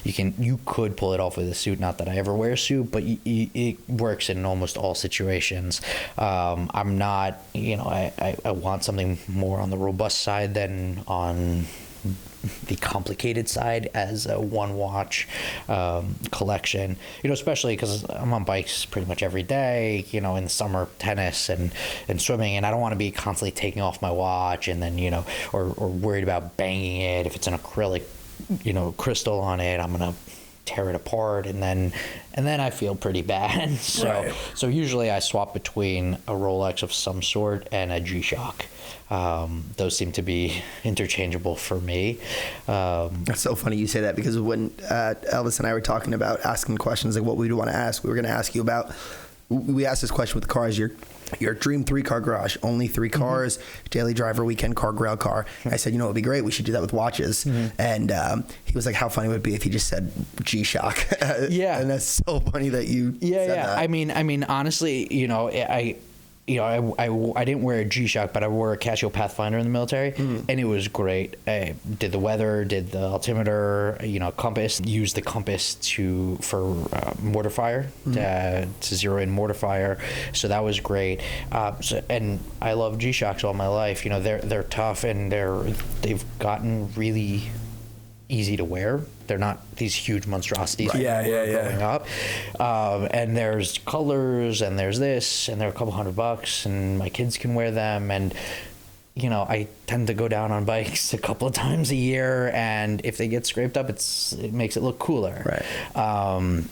You could pull it off with a suit. Not that I ever wear a suit, but it works in almost all situations. I'm not, I want something more on the robust side than on the complicated side as a one watch collection, especially because I'm on bikes pretty much every day, in the summer, tennis and swimming, and I don't want to be constantly taking off my watch and then or worried about banging it. If it's an acrylic crystal on it, I'm gonna tear it apart, and then I feel pretty bad. So usually I swap between a Rolex of some sort and a G-Shock. Those seem to be interchangeable for me. That's so funny you say that, because when Elvis and I were talking about asking questions like what we want to ask, we were going to ask you about, we asked this question with the cars, your dream 3-car garage, only 3 cars, daily driver, weekend car, grail car. I said, it'd be great. We should do that with watches. And he was like, how funny would it be if he just said G-Shock? Yeah. And that's so funny that you said that. I mean, honestly, I didn't wear a G-Shock, but I wore a Casio Pathfinder in the military, and it was great. I did the weather, did the altimeter, compass, used the compass for mortar fire, to zero in mortar fire. So that was great. And I love G-Shocks all my life. They're tough, and they've gotten really easy to wear. They're not these huge monstrosities growing up. And there's colors, and there's this, and they're a couple $100, and my kids can wear them. And I tend to go down on bikes a couple of times a year, and if they get scraped up, it makes it look cooler. Right.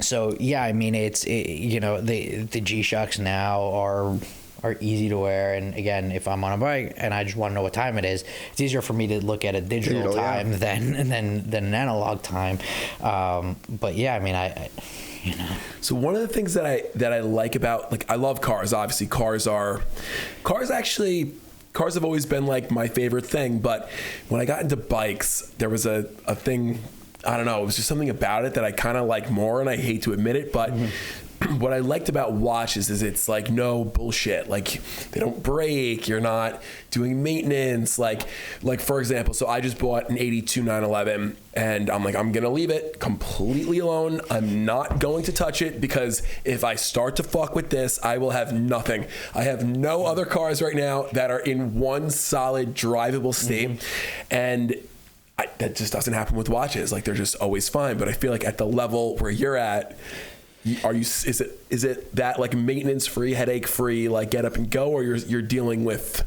So yeah, I mean, the G-Shocks now are easy to wear, and again, if I'm on a bike and I just want to know what time it is, it's easier for me to look at a digital time than an analog time. But yeah, I mean, So one of the things that I like about, like, I love cars. Obviously, cars have always been like my favorite thing. But when I got into bikes, there was a thing, I don't know, it was just something about it that I kind of like more, and I hate to admit it, but what I liked about watches is it's like no bullshit. Like, they don't break. You're not doing maintenance. Like for example, so I just bought an 82 911, and I'm like, I'm going to leave it completely alone. I'm not going to touch it, because if I start to fuck with this, I will have nothing. I have no other cars right now that are in one solid drivable state. And that just doesn't happen with watches. Like they're just always fine. But I feel like at the level where you're at, is it that like maintenance free, headache free, like get up and go, or you're dealing with?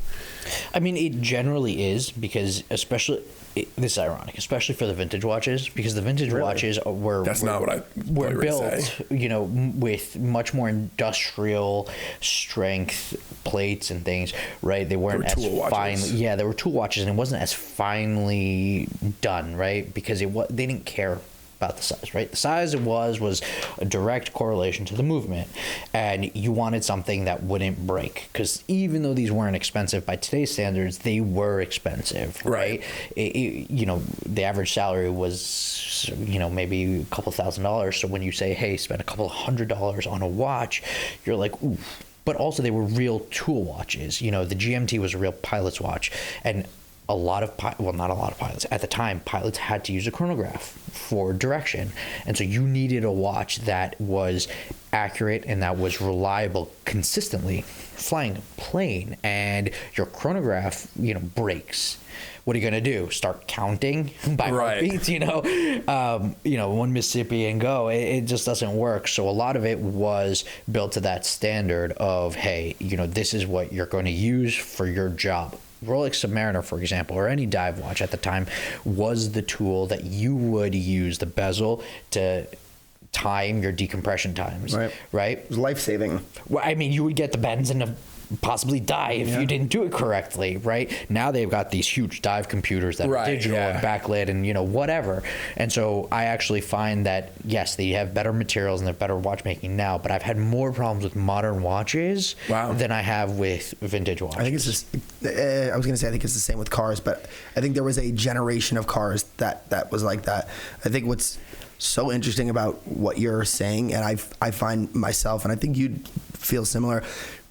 I mean, it generally is, because especially this is ironic, especially for the vintage watches, because the vintage watches were built, you know, with much more industrial strength plates and things, right? They weren't as fine. Yeah, they were tool watches, and it wasn't as finely done, right? Because they didn't care about the size, right? The size was a direct correlation to the movement, and you wanted something that wouldn't break, because even though these weren't expensive by today's standards, they were expensive, right? You know, the average salary was, you know, maybe a couple $1,000. So when you say, hey, spend a couple $100 on a watch, you're like, ooh. But also they were real tool watches. You know, the GMT was a real pilot's watch, and not a lot of pilots at the time. Pilots had to use a chronograph for direction, and so you needed a watch that was accurate and that was reliable consistently flying a plane. And your chronograph, you know, breaks. What are you going to do? Start counting by heartbeats, you know, one Mississippi and go. It just doesn't work. So a lot of it was built to that standard of, hey, you know, this is what you're going to use for your job. Rolex Submariner, for example, or any dive watch at the time, was the tool that you would use the bezel to time your decompression times. Right? It was life-saving. Well, I mean, you would get the bends and possibly die if you didn't do it correctly, right? Now they've got these huge dive computers that are digital and backlit and, you know, whatever. And so I actually find that, yes, they have better materials and they're better watchmaking now, but I've had more problems with modern watches than I have with vintage watches. I think it's just, I was going to say, I think it's the same with cars, but I think there was a generation of cars that was like that. I think what's so interesting about what you're saying, and I find myself, and I think you'd feel similar,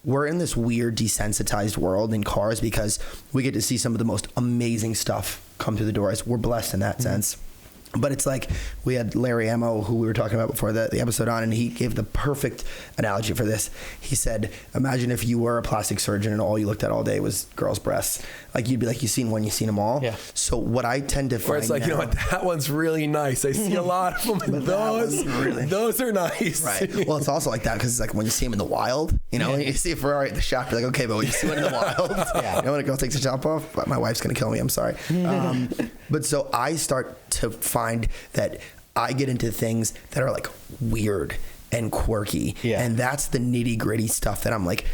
we're in this weird desensitized world in cars because we get to see some of the most amazing stuff come through the doors. We're blessed in that sense. But it's like we had Larry Amo, who we were talking about before the episode on, and he gave the perfect analogy for this. He said, imagine if you were a plastic surgeon and all you looked at all day was girls' breasts. Like, you'd be like, you've seen one, you've seen them all. Yeah. So what I tend to find, where it's like, you know what, that one's really nice. I see a lot of them, and those are nice. Right. Well, it's also like that because it's like when you see them in the wild, you know, you see a Ferrari at the shop, you're like, okay, but when you see one in the wild, you know, when a girl takes her top off, but my wife's going to kill me, I'm sorry. But so I start to find that I get into things that are like weird and quirky. Yeah. And that's the nitty gritty stuff that I'm like,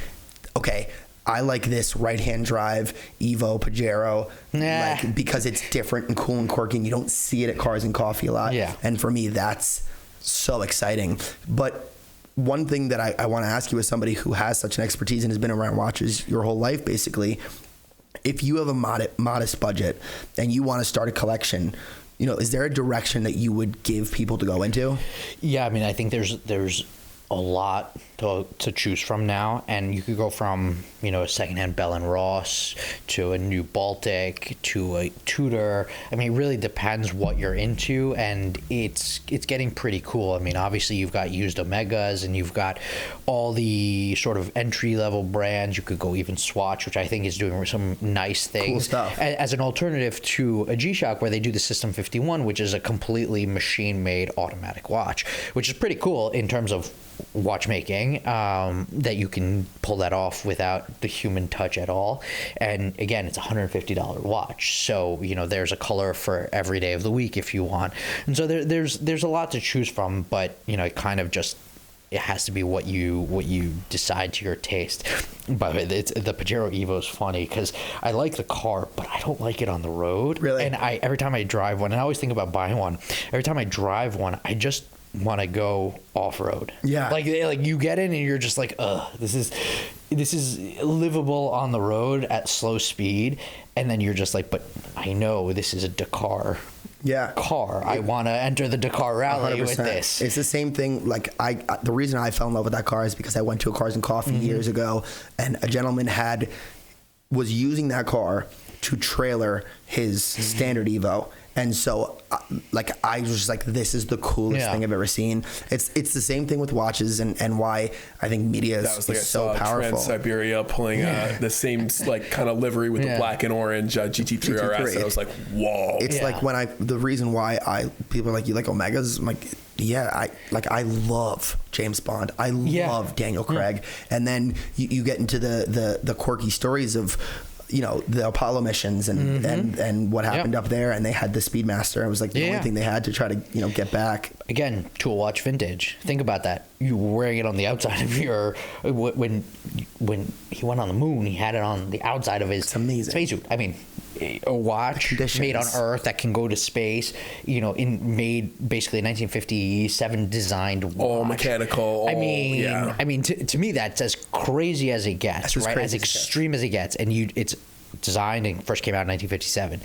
okay, I like this right-hand drive Evo Pajero like, because it's different and cool and quirky, and you don't see it at Cars and Coffee a lot. Yeah. And for me, that's so exciting. But one thing that I want to ask you as somebody who has such an expertise and has been around watches your whole life, basically, if you have a modest budget and you want to start a collection, you know, is there a direction that you would give people to go into? Yeah, I mean, I think there's a lot to choose from now, and you could go from, you know, a secondhand Bell and Ross to a new Baltic to a Tudor. I mean, it really depends what you're into, and it's getting pretty cool. I mean, obviously you've got used Omegas and you've got all the sort of entry level brands. You could go even Swatch, which I think is doing some nice things. Cool stuff. As an alternative to a G-Shock, where they do the System 51, which is a completely machine-made automatic watch, which is pretty cool in terms of watchmaking, that you can pull that off without the human touch at all. And again, it's a $150 watch, so you know there's a color for every day of the week if you want. And so there's a lot to choose from, but you know, it kind of just, it has to be what you decide to your taste. By the way, the Pajero Evo is funny because I like the car, but I don't like it on the road. Really? And every time I drive one, and I always think about buying one, every time I drive one, I just want to go off-road. Yeah. Like you get in and you're just like, this is livable on the road at slow speed. And then you're just like, but I know this is a Dakar car. I want to enter the Dakar rally 100%. With this. It's the same thing. Like the reason I fell in love with that car is because I went to a Cars and Coffee years ago, and a gentleman was using that car to trailer his standard Evo. And so, like, I was just like, this is the coolest thing I've ever seen. It's the same thing with watches, and why I think media is so powerful. Trans-Siberia pulling the same like kind of livery with the black and orange GT3 RS, and I was like, whoa. It's like the reason why people are like, you like Omegas? I'm like, yeah, I love James Bond. I love Daniel Craig. And then you get into the quirky stories of, you know, the Apollo missions and what happened up there, and they had the Speedmaster. It was like the only thing they had to try to, you know, get back. Again, tool watch vintage. Think about that. You were wearing it on the outside of your when he went on the moon, he had it on the outside of his spacesuit. I mean, a watch made on Earth that can go to space, you know, made basically a 1957 designed watch. All mechanical. I mean, to me, that's as crazy as it gets, right? As extreme as it gets. And it's designed and first came out in 1957.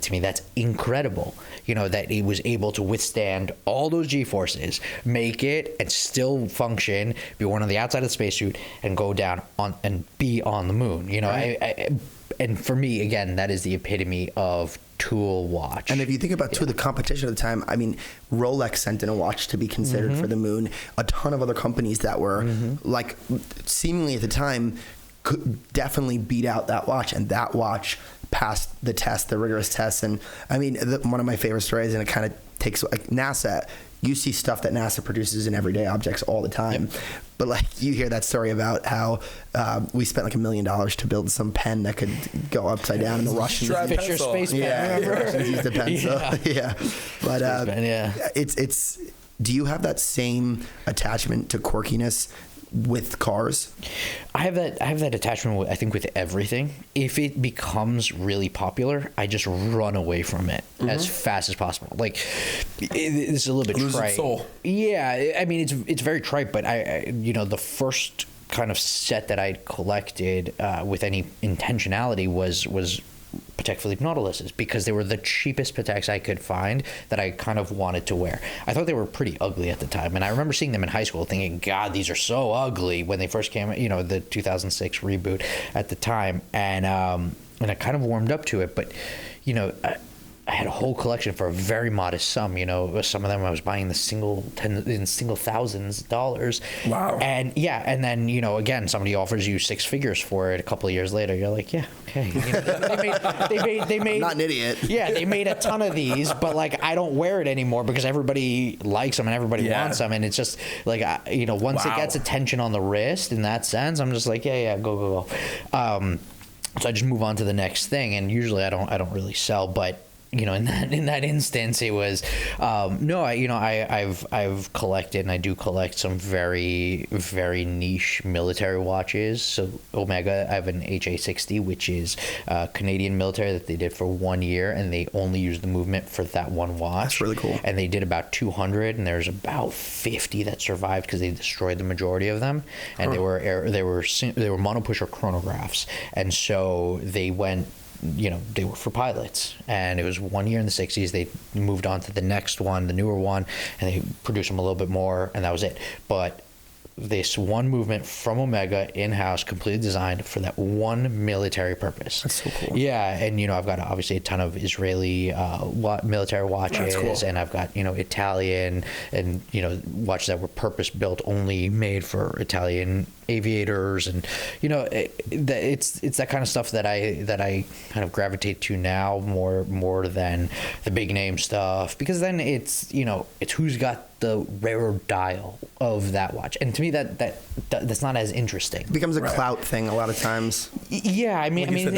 To me, that's incredible. You know, that it was able to withstand all those G-forces, make it and still function, be worn on the outside of the spacesuit, and go down on and be on the moon. You know, and for me, again, that is the epitome of tool watch. And if you think about, too, the competition at the time, I mean, Rolex sent in a watch to be considered for the moon. A ton of other companies that were, like, seemingly at the time, could definitely beat out that watch. And that watch passed the test, the rigorous test. And, I mean, one of my favorite stories, and it kind of takes, like, NASA, you see stuff that NASA produces in everyday objects all the time. But, like, you hear that story about how we spent like $1 million to build some pen that could go upside down, and the Russians Fisher space pen, the Russians used the pencil. But it's do you have that same attachment to quirkiness with cars? I have that attachment, I think, with everything. If it becomes really popular, I just run away from it as fast as possible. Like, it's a little bit lose trite. its soul. Yeah, I mean, it's very trite, but I you know, the first kind of set that I collected with any intentionality was Patek Philippe Nautiluses, because they were the cheapest Pateks I could find that I kind of wanted to wear. I thought they were pretty ugly at the time, and I remember seeing them in high school thinking, God, these are so ugly, when they first came, you know, the 2006 reboot at the time, and I kind of warmed up to it, but, you know, I had a whole collection for a very modest sum. You know, some of them I was buying in single thousands of dollars. Wow. And and then, you know, again, somebody offers you six figures for it a couple of years later. You're like, yeah, okay. You know, they made I'm not an idiot. Yeah, they made a ton of these, but like I don't wear it anymore because everybody likes them and everybody wants them, and it's just like, you know, once it gets attention on the wrist in that sense, I'm just like, go. So I just move on to the next thing, and usually I don't really sell, but you know, in that instance, it was I've collected, and I do collect some very, very niche military watches. So Omega, I have an HA60, which is Canadian military that they did for 1 year, and they only used the movement for that one watch. That's really cool. And they did about 200, and there's about 50 that survived because they destroyed the majority of them, and they were monopusher chronographs, and so they went. You know, they were for pilots, and it was 1 year in the 60s. They moved on to the next one, the newer one, and they produced them a little bit more, and that was it. But this one movement from Omega in-house, completely designed for that one military purpose. That's so cool. Yeah, and you know, I've got obviously a ton of Israeli military watches, cool. And I've got, you know, Italian and, you know, watches that were purpose-built, only made for Italian aviators, and you know, it's that kind of stuff that I kind of gravitate to now more than the big name stuff, because then it's, you know, it's who's got the rarer dial of that watch, and to me that's not as interesting. It becomes a clout thing a lot of times. Yeah, I mean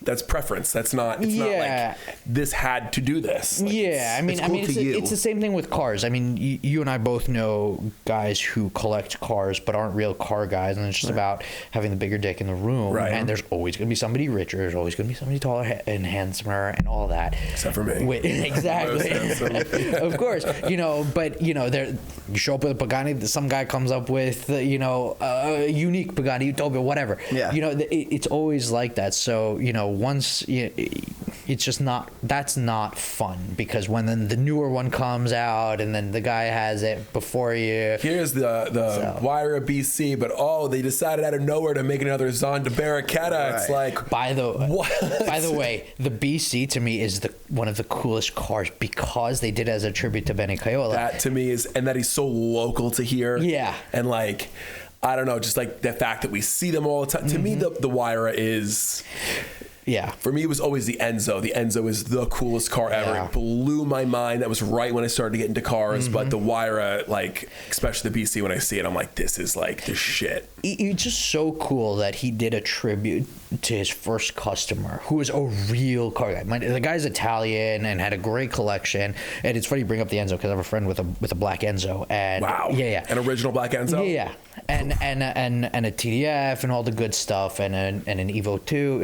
that's preference. That's not. It's not like this had to do this. Like, it's the same thing with cars. I mean, you and I both know guys who collect cars but aren't real car guys, and it's just about having the bigger dick in the room. Right. And there's always going to be somebody richer. There's always going to be somebody taller and handsomer and all that. Except for me. Exactly. Of course. You know, but you know, you show up with a Pagani, some guy comes up with you know, a unique Pagani, Utopia, whatever. Yeah. You know, it's always like that. So you know. Once you it's just not, that's not fun, because when then the newer one comes out and then the guy has it before you. Here's the Wyra BC, but they decided out of nowhere to make another Zonda Barracuda. Right. It's like, by the way, the BC to me is one of the coolest cars, because they did it as a tribute to Benny Caiola. That to me is, and that he's so local to here. Yeah. And like, I don't know, just like the fact that we see them all the time. To me, the Wyra is... Yeah. For me, it was always the Enzo. The Enzo is the coolest car ever. Yeah. It blew my mind. That was right when I started to get into cars. But the Wyra, like, especially the BC, when I see it, I'm like, this is like the shit. It's just so cool that he did a tribute to his first customer, who was a real car guy. The guy's Italian and had a great collection. And it's funny you bring up the Enzo, because I have a friend with a black Enzo. And wow. Yeah. An original black Enzo? Yeah. And a TDF and all the good stuff, and an Evo 2,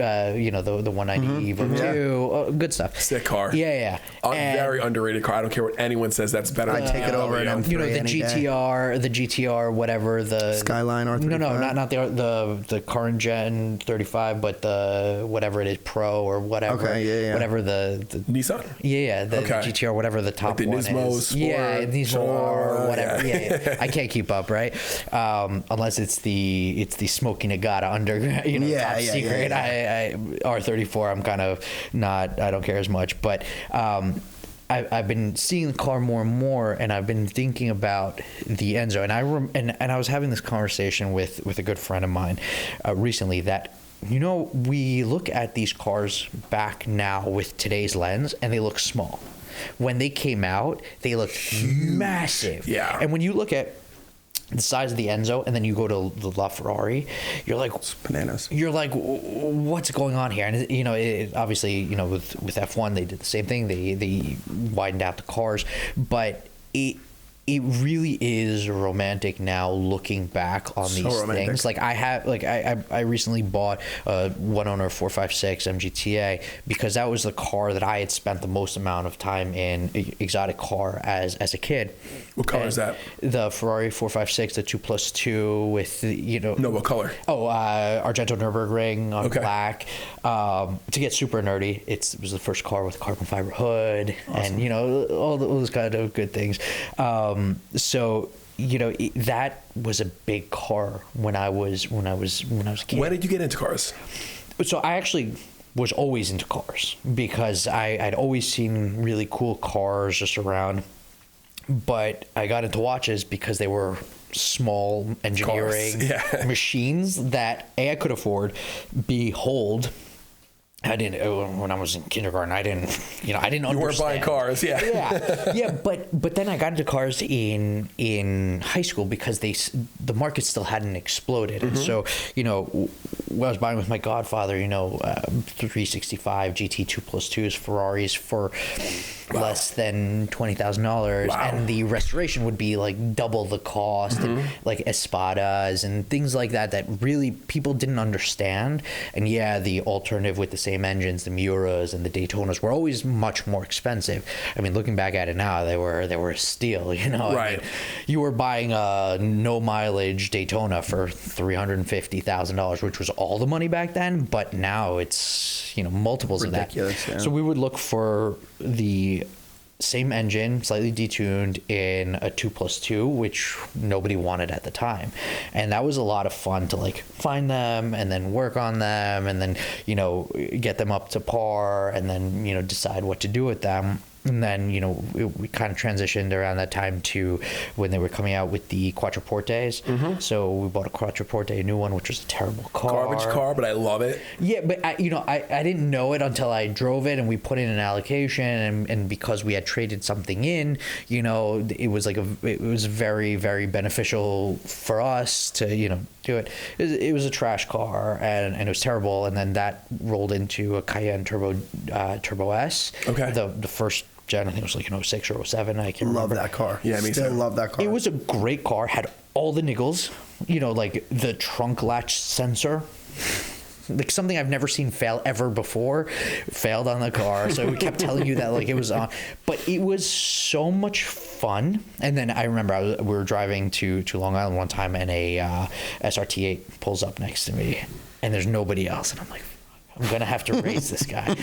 the 190 Evo 2, good stuff. Sick car. Yeah. Very underrated car. I don't care what anyone says. That's better. I'd take it over an M3 the GTR, whatever, the Skyline R35. No, not the current gen 35, but the whatever it is, Pro or whatever. Okay, yeah. Whatever the Nissan. Yeah, the GTR, whatever the top like the one Nismo is. Sport, Yeah, Nismo or whatever. Yeah. I can't keep up, right? Unless it's the Smoky Nagata under, top secret. Yeah. I R34. I'm kind of not. I don't care as much, but. I've been seeing the car more and more, and I've been thinking about the Enzo, and I was having this conversation with a good friend of mine recently, that we look at these cars back now with today's lens, and they look small. When they came out, they looked massive. Yeah. And when you look at the size of the Enzo, and then you go to the LaFerrari, you're like, it's bananas. You're like, what's going on here? And it obviously, with F1 they did the same thing. They widened out the cars, but it really is romantic now, looking back on these things. Like I recently bought a one owner 456 MGTA, because that was the car that I had spent the most amount of time in, exotic car as a kid. What color is that? The Ferrari 456, the 2+2 with No, what color? Argento Nürburgring on black. To get super nerdy, it was the first car with a carbon fiber hood. Awesome. And all those kind of good things. So that was a big car when I was a kid. When did you get into cars? So I actually was always into cars, because I'd always seen really cool cars just around, but I got into watches because they were small engineering machines that I could afford, behold, I didn't, when I was in kindergarten, I didn't understand. You weren't buying cars, yeah. But then I got into cars in high school, because the market still hadn't exploded. And so, I was buying with my godfather, 365 GT 2+2s Ferraris for less than $20,000, and the restoration would be like double the cost, and like Espadas and things like that really people didn't understand. And the alternative with the same engines, the Miuras and the Daytonas, were always much more expensive. I mean, looking back at it now, they were a steal. Right. I mean, you were buying a no mileage Daytona for $350,000, which was all the money back then. But now it's multiples ridiculous, of that. Yeah. So we would look for the same engine, slightly detuned, in a 2+2, which nobody wanted at the time. And that was a lot of fun to find them and then work on them and then, get them up to par and then, decide what to do with them. And then, we kind of transitioned around that time to when they were coming out with the Quattroportes. So we bought a Quattroporte, a new one, which was a terrible car. Garbage car, but I love it. Yeah, but I didn't know it until I drove it and we put in an allocation, and because we had traded something in, it was it was very, very beneficial for us to, do it. It was a trash car and it was terrible. And then that rolled into a Cayenne Turbo S. Okay. The first gen, I think it was like an 06 or 07. I can't remember. Love that car. Yeah, me Still too. love that car. It was a great car. Had all the niggles, like the trunk latch sensor. Like something I've never seen fail ever before, failed on the car. So we kept telling you that it was on, but it was so much fun. And then I remember we were driving to Long Island one time, and a SRT8 pulls up next to me, and there's nobody else, and I'm like, I'm gonna have to race this guy.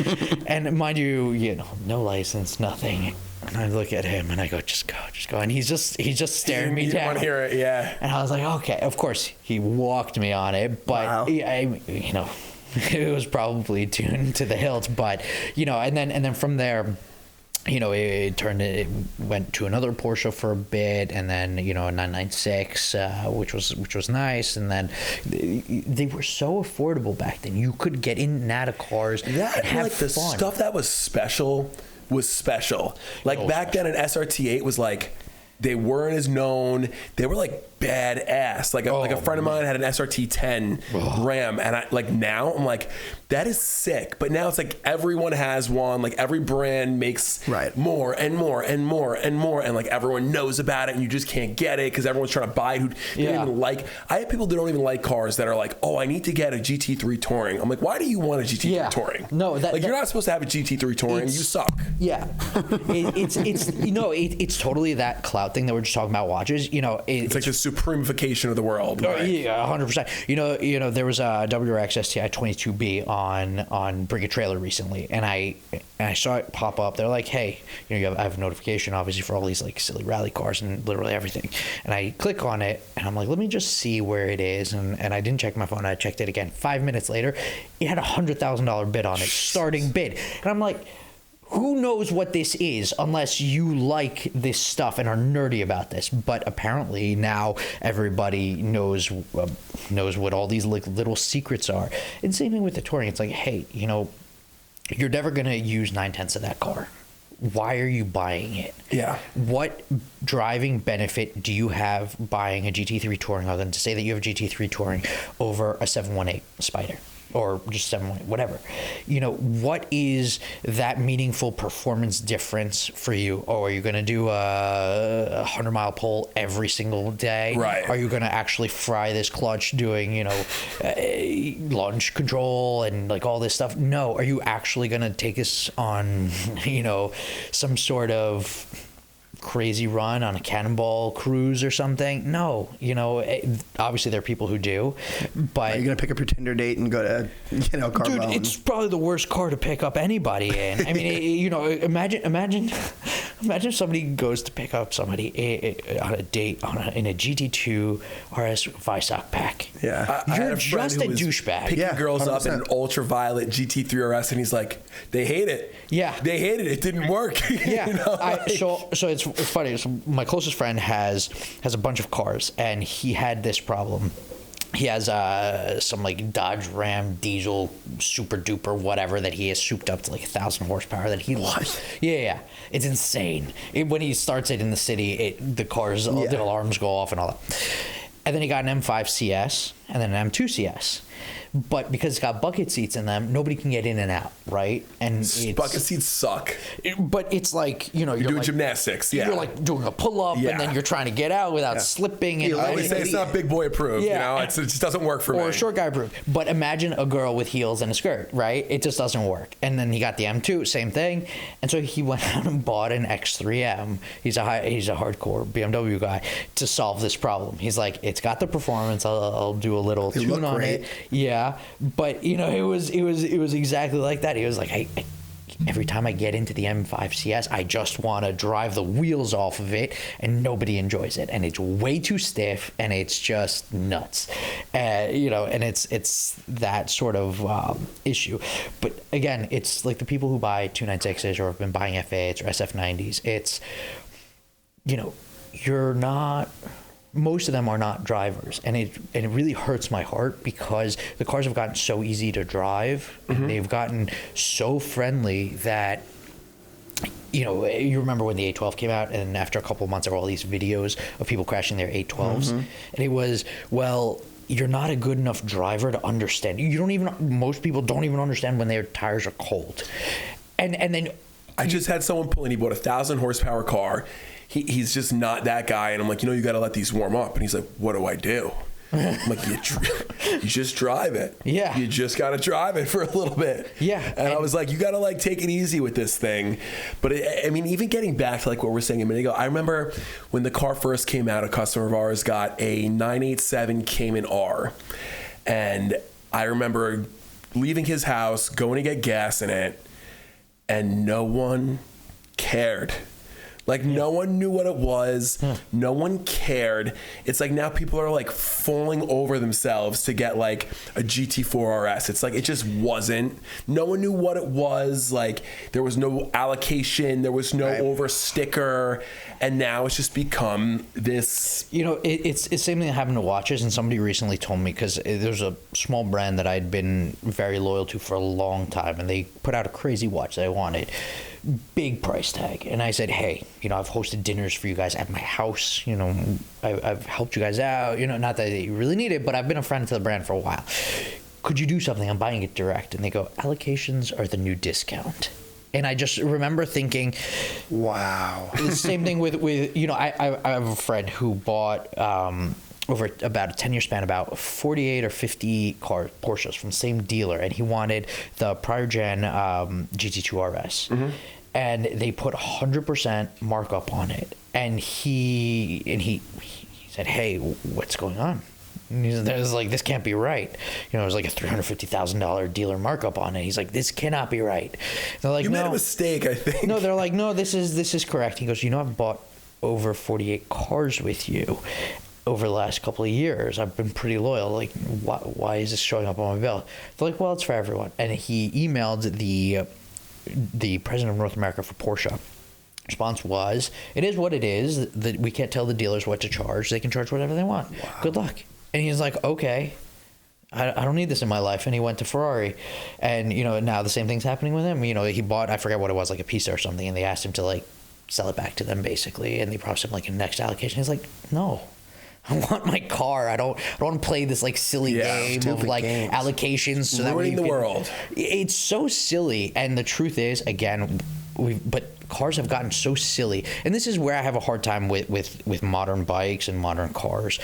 And mind you, no license, nothing. And I look at him and I go, just go. And he's just staring me down. You want to hear it, yeah. And I was like, okay. Of course, he walked me on it, but wow. it was probably tuned to the hilt. But and then from there, it went to another Porsche for a bit, and then a 996, which was nice. And then they were so affordable back then. You could get in and out of cars and have the fun. Stuff that was special. Like back then, an SRT8 was like, they weren't as known. They were like badass. Like a friend of mine had an SRT 10 Ram, and now I'm like, that is sick. But now it's like everyone has one. Like every brand makes more and more and more and more, and like everyone knows about it, and you just can't get it because everyone's trying to buy it who don't even like. I have people that don't even like cars that are like, oh, I need to get a GT3 Touring. I'm like, why do you want a GT3 Touring? No, you're not supposed to have a GT3 Touring. You suck. Yeah, it's totally that clout thing that we're just talking about. Watches, it's like the supremification of the world. Right? Yeah, 100%. There was a WRX STI 22B on Bring a Trailer recently, and I saw it pop up. They're like, hey, I have a notification obviously for all these like silly rally cars and literally everything. And I click on it, and I'm like, let me just see where it is. And I didn't check my phone. I checked it again. 5 minutes later, it had $100,000 bid on it, starting bid. And I'm like, who knows what this is unless you like this stuff and are nerdy about this? But apparently now everybody knows what all these like little secrets are. And same thing with the Touring. It's like, hey, you're never gonna use 9/10 of that car. Why are you buying it? Yeah. What driving benefit do you have buying a GT3 Touring other than to say that you have a GT3 Touring over a 718 Spider? Or just 718, whatever. What is that meaningful performance difference for you? Or are you going to do a 100-mile pull every single day? Right. Are you going to actually fry this clutch doing, launch control and like all this stuff? No. Are you actually going to take this on, some sort of crazy run on a cannonball cruise or something? No. Obviously there are people who do, but you're gonna pick up your Tinder date and go to Carbone. Dude, it's probably the worst car to pick up anybody in. I mean, imagine somebody goes to pick up somebody on a date in a GT2 RS Visoc pack. Yeah, you're just a douchebag. Picking girls 100%. up in an ultraviolet GT3 RS, and he's like, they hate it. Yeah, they hate it. It didn't work. Yeah. So it's funny. So my closest friend has a bunch of cars, and he had this problem. He has some like Dodge Ram diesel super duper whatever that he has souped up to like 1,000 horsepower that he loves. Yeah, it's insane. When he starts it in the city, the car's the alarms go off and all that. And then he got an M5 CS and then an M2 CS. But because it's got bucket seats in them, nobody can get in and out, right? And bucket seats suck. But it's like, you're doing like, gymnastics, yeah. You're like doing a pull-up, and then you're trying to get out without slipping. And I always say it's not big boy approved, it just doesn't work for me. Or short guy approved. But imagine a girl with heels and a skirt, right? It just doesn't work. And then he got the M2, same thing. And so he went out and bought an X3M. He's a hardcore BMW guy to solve this problem. He's like, it's got the performance. I'll do a little tune on it. Yeah. But it was exactly like that. He was like, hey, every time I get into the M5 CS, I just want to drive the wheels off of it, and nobody enjoys it, and it's way too stiff, and it's just nuts, and it's that sort of issue. But again, it's like the people who buy 296s or have been buying F8s or SF90s. It's you're not. Most of them are not drivers, and it really hurts my heart because the cars have gotten so easy to drive. And they've gotten so friendly that you remember when the 812 came out, and after a couple of months there were all these videos of people crashing their 812s, and it was, well, you're not a good enough driver to understand. Most people don't even understand when their tires are cold, and then I just had someone pull in. He bought a 1,000 horsepower car. He's just not that guy. And I'm like, you got to let these warm up. And he's like, what do I do? I'm like, you just drive it. Yeah. You just got to drive it for a little bit. Yeah. And I was like, you got to take it easy with this thing. But even getting back to what we were saying a minute ago, I remember when the car first came out, a customer of ours got a 987 Cayman R. And I remember leaving his house, going to get gas in it, and no one cared. Like, no one knew what it was. No one cared. It's like now people are like falling over themselves to get like a GT4 RS. It's like, it just wasn't. No one knew what it was. Like, there was no allocation. There was no over sticker. And now it's just become this. You know, it's the same thing that happened to watches. And somebody recently told me, because there's a small brand that I'd been very loyal to for a long time, and they put out a crazy watch that I wanted. Big price tag. And I said, hey, you know, I've hosted dinners for you guys at my house. You know, I've helped you guys out. You know, not that you really need it, but I've been a friend to the brand for a while. Could you do something? I'm buying it direct. And they go, allocations are the new discount. And I just remember thinking, wow. The same thing with you know, I have a friend who bought over about a 10-year span about 48 or 50 car Porsches from the same dealer, and he wanted the prior gen GT2 RS. And they put 100% markup on it, and he said, hey, what's going on? And he's like, this can't be right. You know, it was like a $350,000 dealer markup on it. He's like, this cannot be right. They're like, you made a mistake, I think. No, they're like, no, this is correct. He goes, you know, I've bought over 48 cars with you over the last couple of years. I've been pretty loyal. Like, why is this showing up on my bill? They're like, well, it's for everyone. And he emailed the president of North America for Porsche. Response was, it is what it is. That we can't tell the dealers what to charge. They can charge whatever they want. Wow. Good luck. And he's like, okay, I don't need this in my life. And he went to Ferrari. And, you know, now the same thing's happening with him. You know, he bought, I forget what it was, like a Pista or something. And they asked him to, like, sell it back to them, basically. And they promised him, like, a next allocation. He's like, no. I want my car. I don't want to play this like silly game of like allocations. So that ruining the world. It's so silly. And the truth is, again, but cars have gotten so silly. And this is where I have a hard time with modern bikes and modern cars.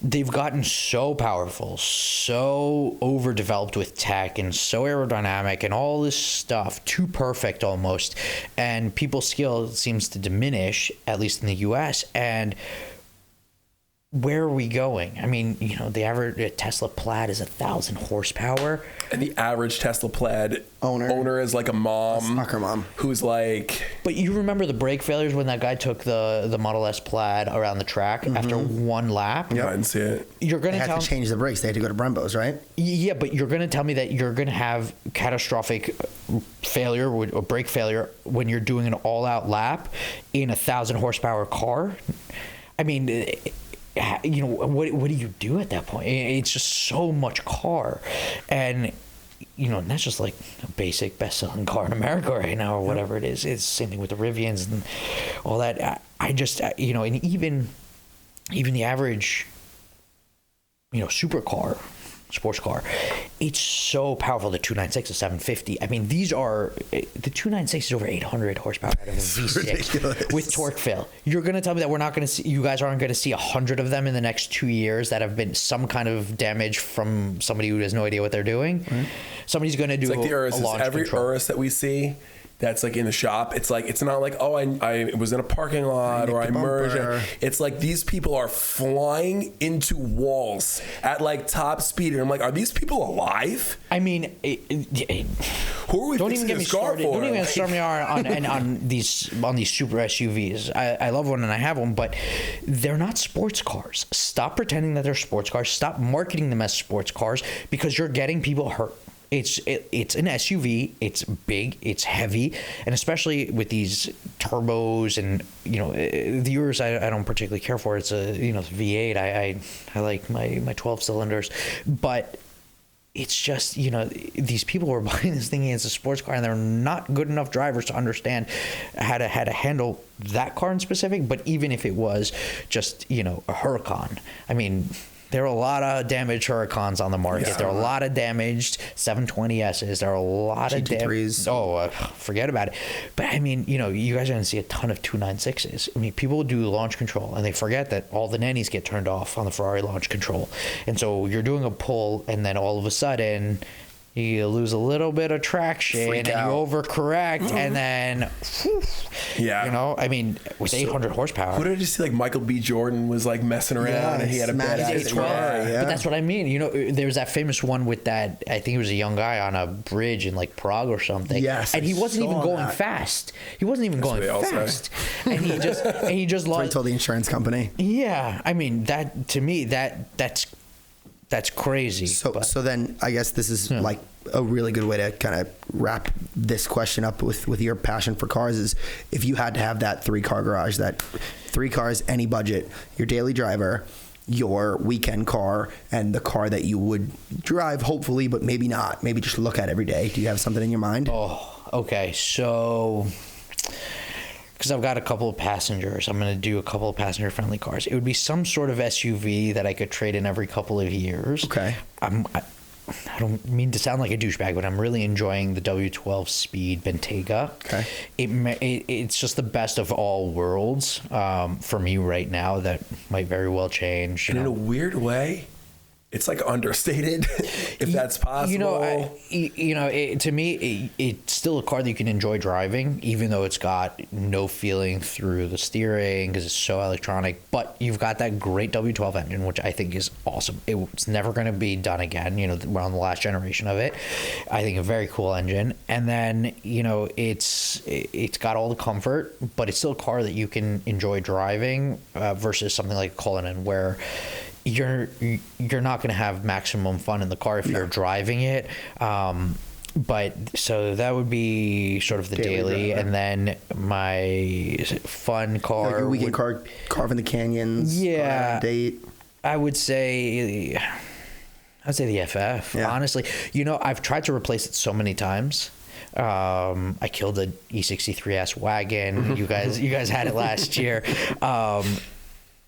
They've gotten so powerful, so overdeveloped with tech, and so aerodynamic, and all this stuff, too perfect almost. And people's skill seems to diminish, at least in the US. And where are we going? I mean, you know, the average Tesla Plaid is 1,000 horsepower. And the average Tesla Plaid owner is like a soccer mom. Who's like... But you remember the brake failures when that guy took the Model S Plaid around the track after one lap? Yeah, I didn't see it. You're going to have to change the brakes. They had to go to Brembo's, right? Yeah, but you're going to tell me that you're going to have catastrophic failure or brake failure when you're doing an all-out lap in a 1,000 horsepower car? I mean... you know, what do you do at that point? It's just so much car. And, you know, that's just like a basic best-selling car in America right now, or whatever it is. It's the same thing with the Rivians and all that. I just, you know, and even the average, you know, supercar, sports car, it's so powerful. The 296, the 750. I mean, these are, the 296 is over 800 horsepower out of a V6 with torque fill. You're going to tell me that we're not going to see, you guys aren't going to see 100 of them in the next 2 years that have been some kind of damage from somebody who has no idea what they're doing? Right. Somebody's going to do like the Urus. A launch every control. Urus that we see that's like in the shop, it's like, it's not like, oh, I was in a parking lot or I merged. It's like these people are flying into walls at like top speed. And I'm like, are these people alive? I mean, who are we don't fixing even get me this car started. for? Don't even start me on these super SUVs. I love one and I have one, but they're not sports cars. Stop pretending that they're sports cars. Stop marketing them as sports cars, because you're getting people hurt. It's an SUV. It's big. It's heavy, and especially with these turbos and, you know, the Urus I don't particularly care for. It's a, you know, V8. I like my 12 cylinders, but it's just, you know, these people are buying this thing as a sports car, and they're not good enough drivers to understand how to handle that car in specific. But even if it was just, you know, a Huracan, I mean, there are a lot of damaged Huracans on the market. Yeah. There are a lot of damaged 720Ss. There are a lot of damaged. Oh, forget about it. But I mean, you know, you guys are going to see a ton of 296s. I mean, people do launch control, and they forget that all the nannies get turned off on the Ferrari launch control. And so you're doing a pull, and then all of a sudden, you lose a little bit of traction Freak and out. you overcorrect, and then, Yeah. you know, I mean, with 800 horsepower. What did I just see? Like Michael B. Jordan was like messing around and he had a smashed badass his car. car, yeah. But that's what I mean. You know, there was that famous one with that, I think it was a young guy on a bridge in like Prague or something. Yes, and he I wasn't even saw going that. fast. He wasn't even going what they all say. fast. And he just That's what he lost. told the insurance company. Yeah. I mean, that, to me, that's crazy. So then I guess this is like a really good way to kind of wrap this question up with your passion for cars is if you had to have that 3-car garage, that 3 cars, any budget, your daily driver, your weekend car, and the car that you would drive hopefully, but maybe not, maybe just look at every day. Do you have something in your mind? Oh, okay. So, because I've got a couple of passengers, I'm going to do a couple of passenger-friendly cars. It would be some sort of SUV that I could trade in every couple of years. Okay. I don't mean to sound like a douchebag, but I'm really enjoying the W12 Speed Bentayga. Okay. It's just the best of all worlds for me right now. That might very well change. And in a weird way, it's like understated, if that's possible. To me, it's still a car that you can enjoy driving, even though it's got no feeling through the steering because it's so electronic. But you've got that great W12 engine, which I think is awesome. It's never going to be done again. You know, we're on the last generation of it. I think a very cool engine. And then, you know, it's got all the comfort, but it's still a car that you can enjoy driving versus something like Cullinan where you're not going to have maximum fun in the car if you're driving it. But so that would be sort of the daily, and then my fun car. Like your weekend car, carving the canyons. Yeah. On a date. I would say the FF. Yeah. Honestly, you know, I've tried to replace it so many times. I killed the E63S wagon. You guys had it last year.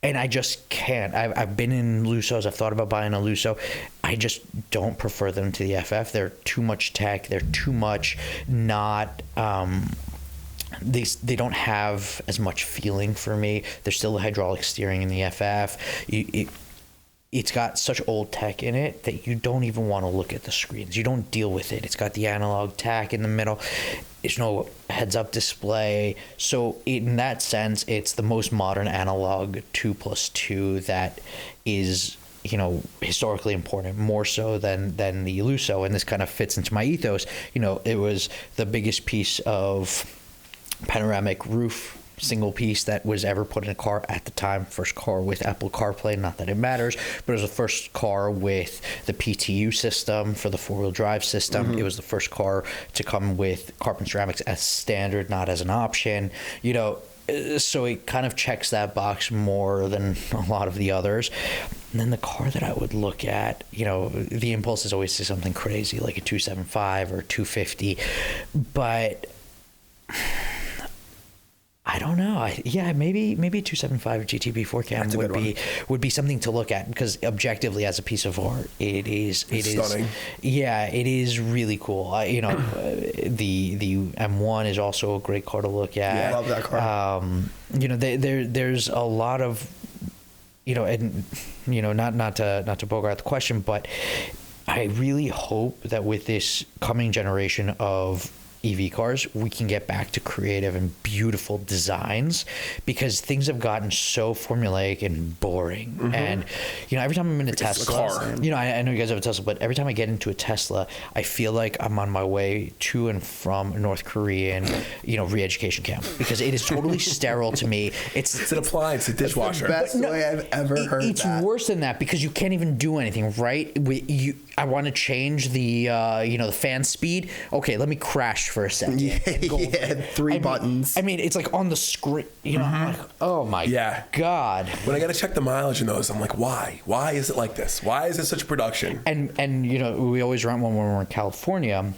And I just can't. I've been in Lusos. I've thought about buying a Luso. I just don't prefer them to the FF. They're too much tech. They're too much not. They don't have as much feeling for me. There's still the hydraulic steering in the FF. It's got such old tech in it that you don't even want to look at the screens. You don't deal with it. It's got the analog tach in the middle. There's no heads-up display. So in that sense, it's the most modern analog 2+2 that is, you know, historically important, more so than the Luso. And this kind of fits into my ethos. You know, it was the biggest piece of panoramic roof single piece that was ever put in a car at the time. First car with Apple CarPlay, not that it matters, but it was the first car with the PTU system for the four-wheel drive system. It was the first car to come with carbon ceramics as standard, not as an option. You know, so it kind of checks that box more than a lot of the others. And then the car that I would look at, you know, the impulse is always to something crazy like a 275 or 250, but I don't know. Maybe 275 GTB 4Cam would be something to look at because objectively, as a piece of art, it is stunning. Yeah, it is really cool. The M1 is also a great car to look at. Yeah, I love that car. You know, there's a lot of, you know, and you know, not to bogart the question, but I really hope that with this coming generation of EV cars, we can get back to creative and beautiful designs because things have gotten so formulaic and boring. And, you know, every time I'm in a Tesla, you know, I know you guys have a Tesla, but every time I get into a Tesla, I feel like I'm on my way to and from a North Korean, you know, re-education camp because it is totally sterile to me. It's an appliance, a dishwasher. That's the best way I've ever heard it's that. worse than that because you can't even do anything, right? I want to change the, you know, the fan speed. Okay, let me crash for a second. Yeah, 3 buttons. I mean, it's like on the screen. You know, I'm like, oh my God. When I got to check the mileage in those, I'm like, why? Why is it like this? Why is it such a production? And you know, we always rent one when we're in California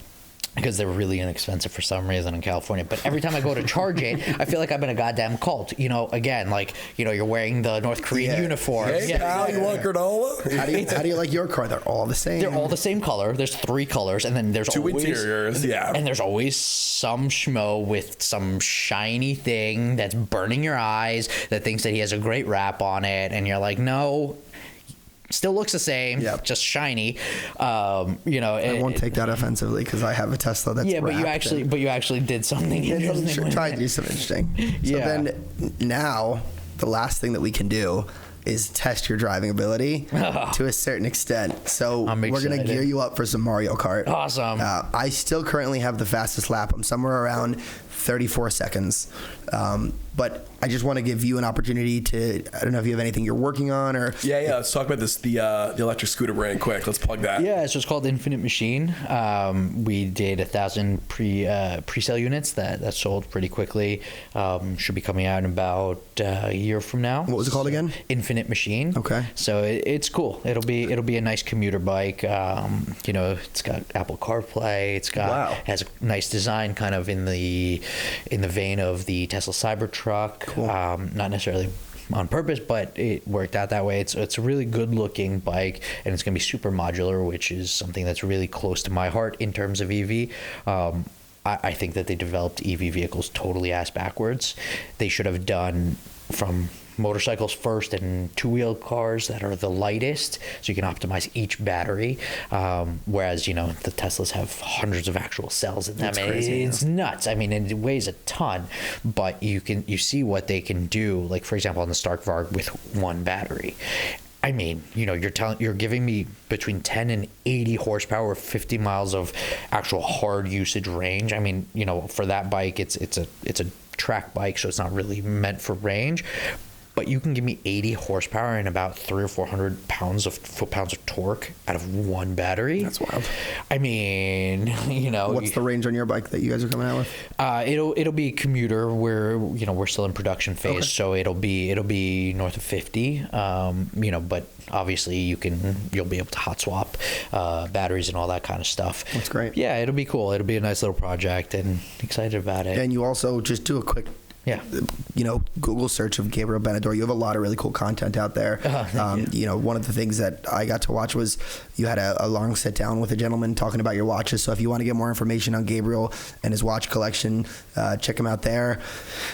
because they're really inexpensive for some reason in California. But every time I go to charge it, I feel like I'm in a goddamn cult. You know, again, like, you know, you're wearing the North Korean uniform. Hey, pal, you want granola? How do you like your car? They're all the same. They're all the same color. There's 3 colors, and then there's 2 always interiors. Yeah, and there's always some schmo with some shiny thing that's burning your eyes that thinks that he has a great rap on it, and you're like, no. Still looks the same, just shiny. I won't take that offensively because I have a Tesla that's but you actually did something interesting. Tried to do something interesting. So then now the last thing that we can do is test your driving ability to a certain extent. So we're going to gear you up for some Mario Kart. Awesome. I still currently have the fastest lap. I'm somewhere around 34 seconds. But I just want to give you an opportunity to, I don't know if you have anything you're working on or. Yeah. Let's talk about this, the electric scooter brand quick. Let's plug that. Yeah. So it's called Infinite Machine. We did 1,000 pre-sale units that sold pretty quickly. Should be coming out in about a year from now. What was it called again? Infinite Machine. Okay. So it's cool. It'll be a nice commuter bike. It's got Apple CarPlay. It's got has a nice design, kind of in the vein of the Tesla Cybertruck. Cool. Not necessarily on purpose, but it worked out that way. It's a really good looking bike, and it's going to be super modular, which is something that's really close to my heart in terms of EV. I think that they developed EV vehicles totally ass backwards. They should have done from motorcycles first and two-wheeled cars that are the lightest, so you can optimize each battery, whereas the Teslas have hundreds of actual cells in them. That's crazy, it's nuts. I mean, it weighs a ton, but you see what they can do, like for example on the Stark Varg with one battery. I mean, you're giving me between 10 and 80 horsepower, 50 miles of actual hard usage range. I mean, for that bike, it's a track bike, so it's not really meant for range. But you can give me 80 horsepower and about 300 or 400 foot-pounds of torque out of one battery. That's wild. I mean, What's the range on your bike that you guys are coming out with? It'll be commuter. We're still in production phase, so it'll be north of 50. But obviously you'll be able to hot swap batteries and all that kind of stuff. That's great. Yeah, it'll be cool. It'll be a nice little project, and excited about it. And you also just do a quick Google search of Gabriel Benador. You have a lot of really cool content out there. One of the things that I got to watch was you had a long sit down with a gentleman talking about your watches. So if you want to get more information on Gabriel and his watch collection, check him out there.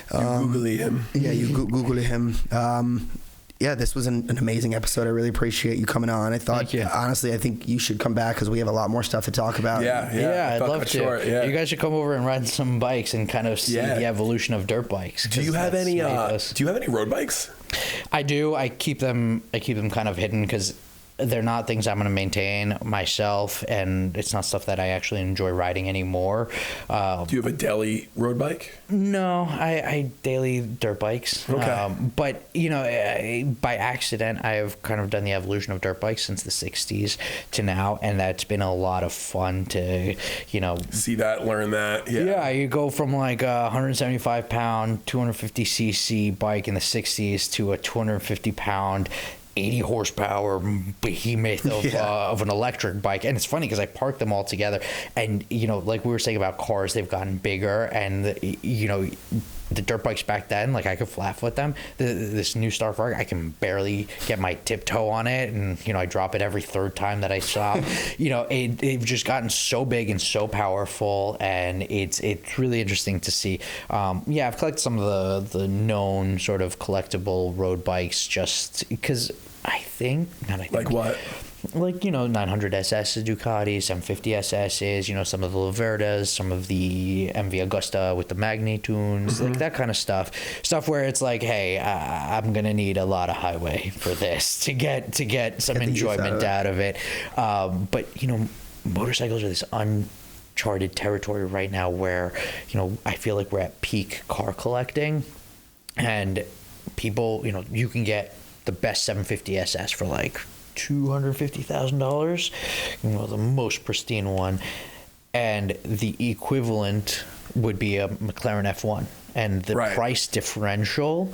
Google him. Yeah, you Google him. This was an amazing episode. I really appreciate you coming on. Honestly, I think you should come back because we have a lot more stuff to talk about. Yeah, I'd love to. You guys should come over and ride some bikes and kind of see the evolution of dirt bikes. Do you have any road bikes? I do. I keep them kind of hidden because they're not things I'm going to maintain myself, and it's not stuff that I actually enjoy riding anymore. Do you have a daily road bike? No, I daily dirt bikes. Okay. But by accident, I've kind of done the evolution of dirt bikes since the 60s to now, and that's been a lot of fun to, see that, learn that. Yeah, you go from like a 175 pound, 250 cc bike in the 60s to a 250 pound 80 horsepower behemoth of an electric bike. And it's funny because I parked them all together, and like we were saying about cars, they've gotten bigger, and the dirt bikes back then, like I could flat foot them. This new Stark Varg, I can barely get my tiptoe on it, and I drop it every third time that I stop. They've just gotten so big and so powerful, and it's really interesting to see. I've collected some of the known sort of collectible road bikes just because like what? Like 900 SS Ducatis, 750 SSs, some of the Laverdas, some of the MV Agusta with the Magnitunes, like that kind of stuff where it's like, hey, I'm gonna need a lot of highway for this to get some enjoyment out of it. But motorcycles are this uncharted territory right now where I feel like we're at peak car collecting, and people, you can get the best 750 SS for like $250,000, the most pristine one, and the equivalent would be a McLaren F1, and the price differential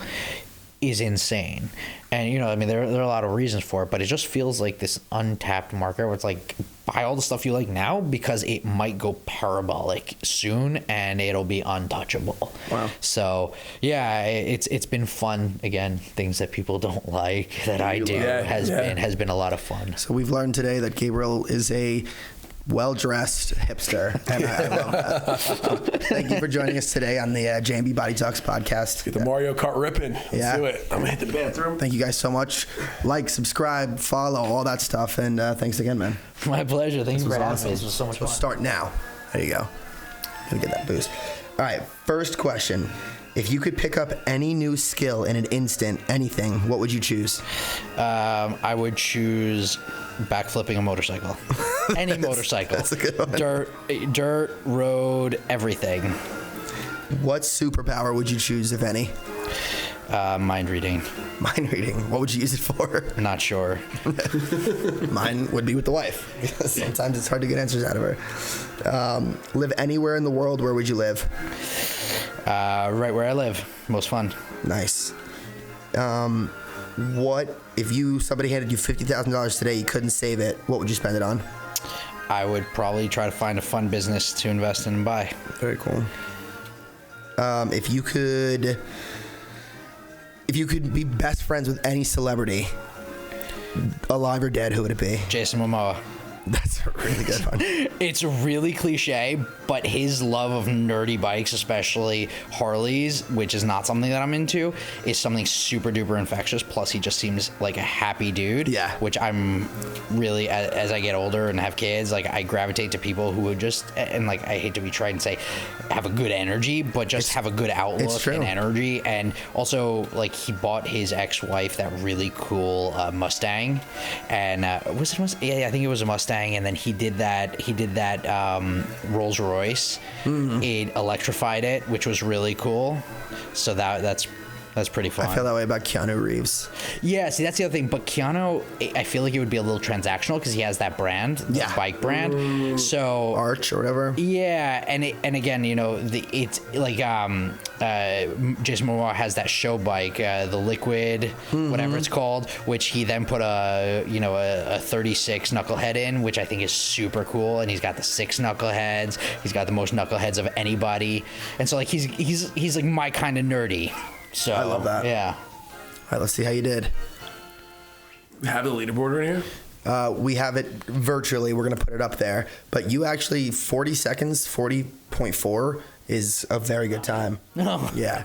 is insane. And there are a lot of reasons for it, but it just feels like this untapped market where it's like, buy all the stuff you like now because it might go parabolic soon and it'll be untouchable. Wow. So it's been fun. Again, things that people don't like that I do has been a lot of fun. So we've learned today that Gabriel is a well-dressed hipster, and I love that. Thank you for joining us today on the J&B Body Talks podcast. Get the Mario Kart ripping. Let's do it. I'm gonna hit the bathroom. Thank you guys so much. Like, subscribe, follow, all that stuff, and thanks again, man. My pleasure. Thanks for having Awesome. me. This was so much fun. We'll start now. There you go. Gonna get that boost. All right, first question. If you could pick up any new skill in an instant, anything, what would you choose? I would choose backflipping a motorcycle. Any motorcycle. That's a good one. Dirt, road, everything. What superpower would you choose, if any? Mind reading. Mind reading. What would you use it for? Not sure. Mine would be with the wife, because sometimes it's hard to get answers out of her. Live anywhere in the world, where would you live? Right where I live. Most fun. Nice. What if somebody handed you $50,000 today, you couldn't save it, what would you spend it on? I would probably try to find a fun business to invest in and buy. Very cool. If you could be best friends with any celebrity, alive or dead, who would it be? Jason Momoa. That's a really good one. It's really cliche, but his love of nerdy bikes, especially Harleys, which is not something that I'm into, is something super duper infectious. Plus, he just seems like a happy dude. Yeah. Which I'm really, as I get older and have kids, like I gravitate to people who would just, and like I hate to be trite and say, have a good energy, but just have a good outlook and energy. And also, like he bought his ex-wife that really cool Mustang, and was it Mustang? Yeah, I think it was a Mustang. And then he did that Rolls Royce. Mm-hmm. It electrified it, which was really cool. So that's pretty fun. I feel that way about Keanu Reeves. Yeah, see, that's the other thing. But Keanu, I feel like it would be a little transactional because he has that brand, the bike brand. So Arch or whatever. Yeah, and again, you know, it's like Jason Momoa has that show bike, the Liquid, whatever it's called, which he then put a 36 knucklehead in, which I think is super cool. And he's got the 6 knuckleheads. He's got the most knuckleheads of anybody. And so like he's like my kind of nerdy. So I love that. Yeah. All right, let's see how you did. We have the leaderboard right here? We have it virtually. We're going to put it up there. But you actually, 40 seconds, 40.4 is a very good time. No. Yeah.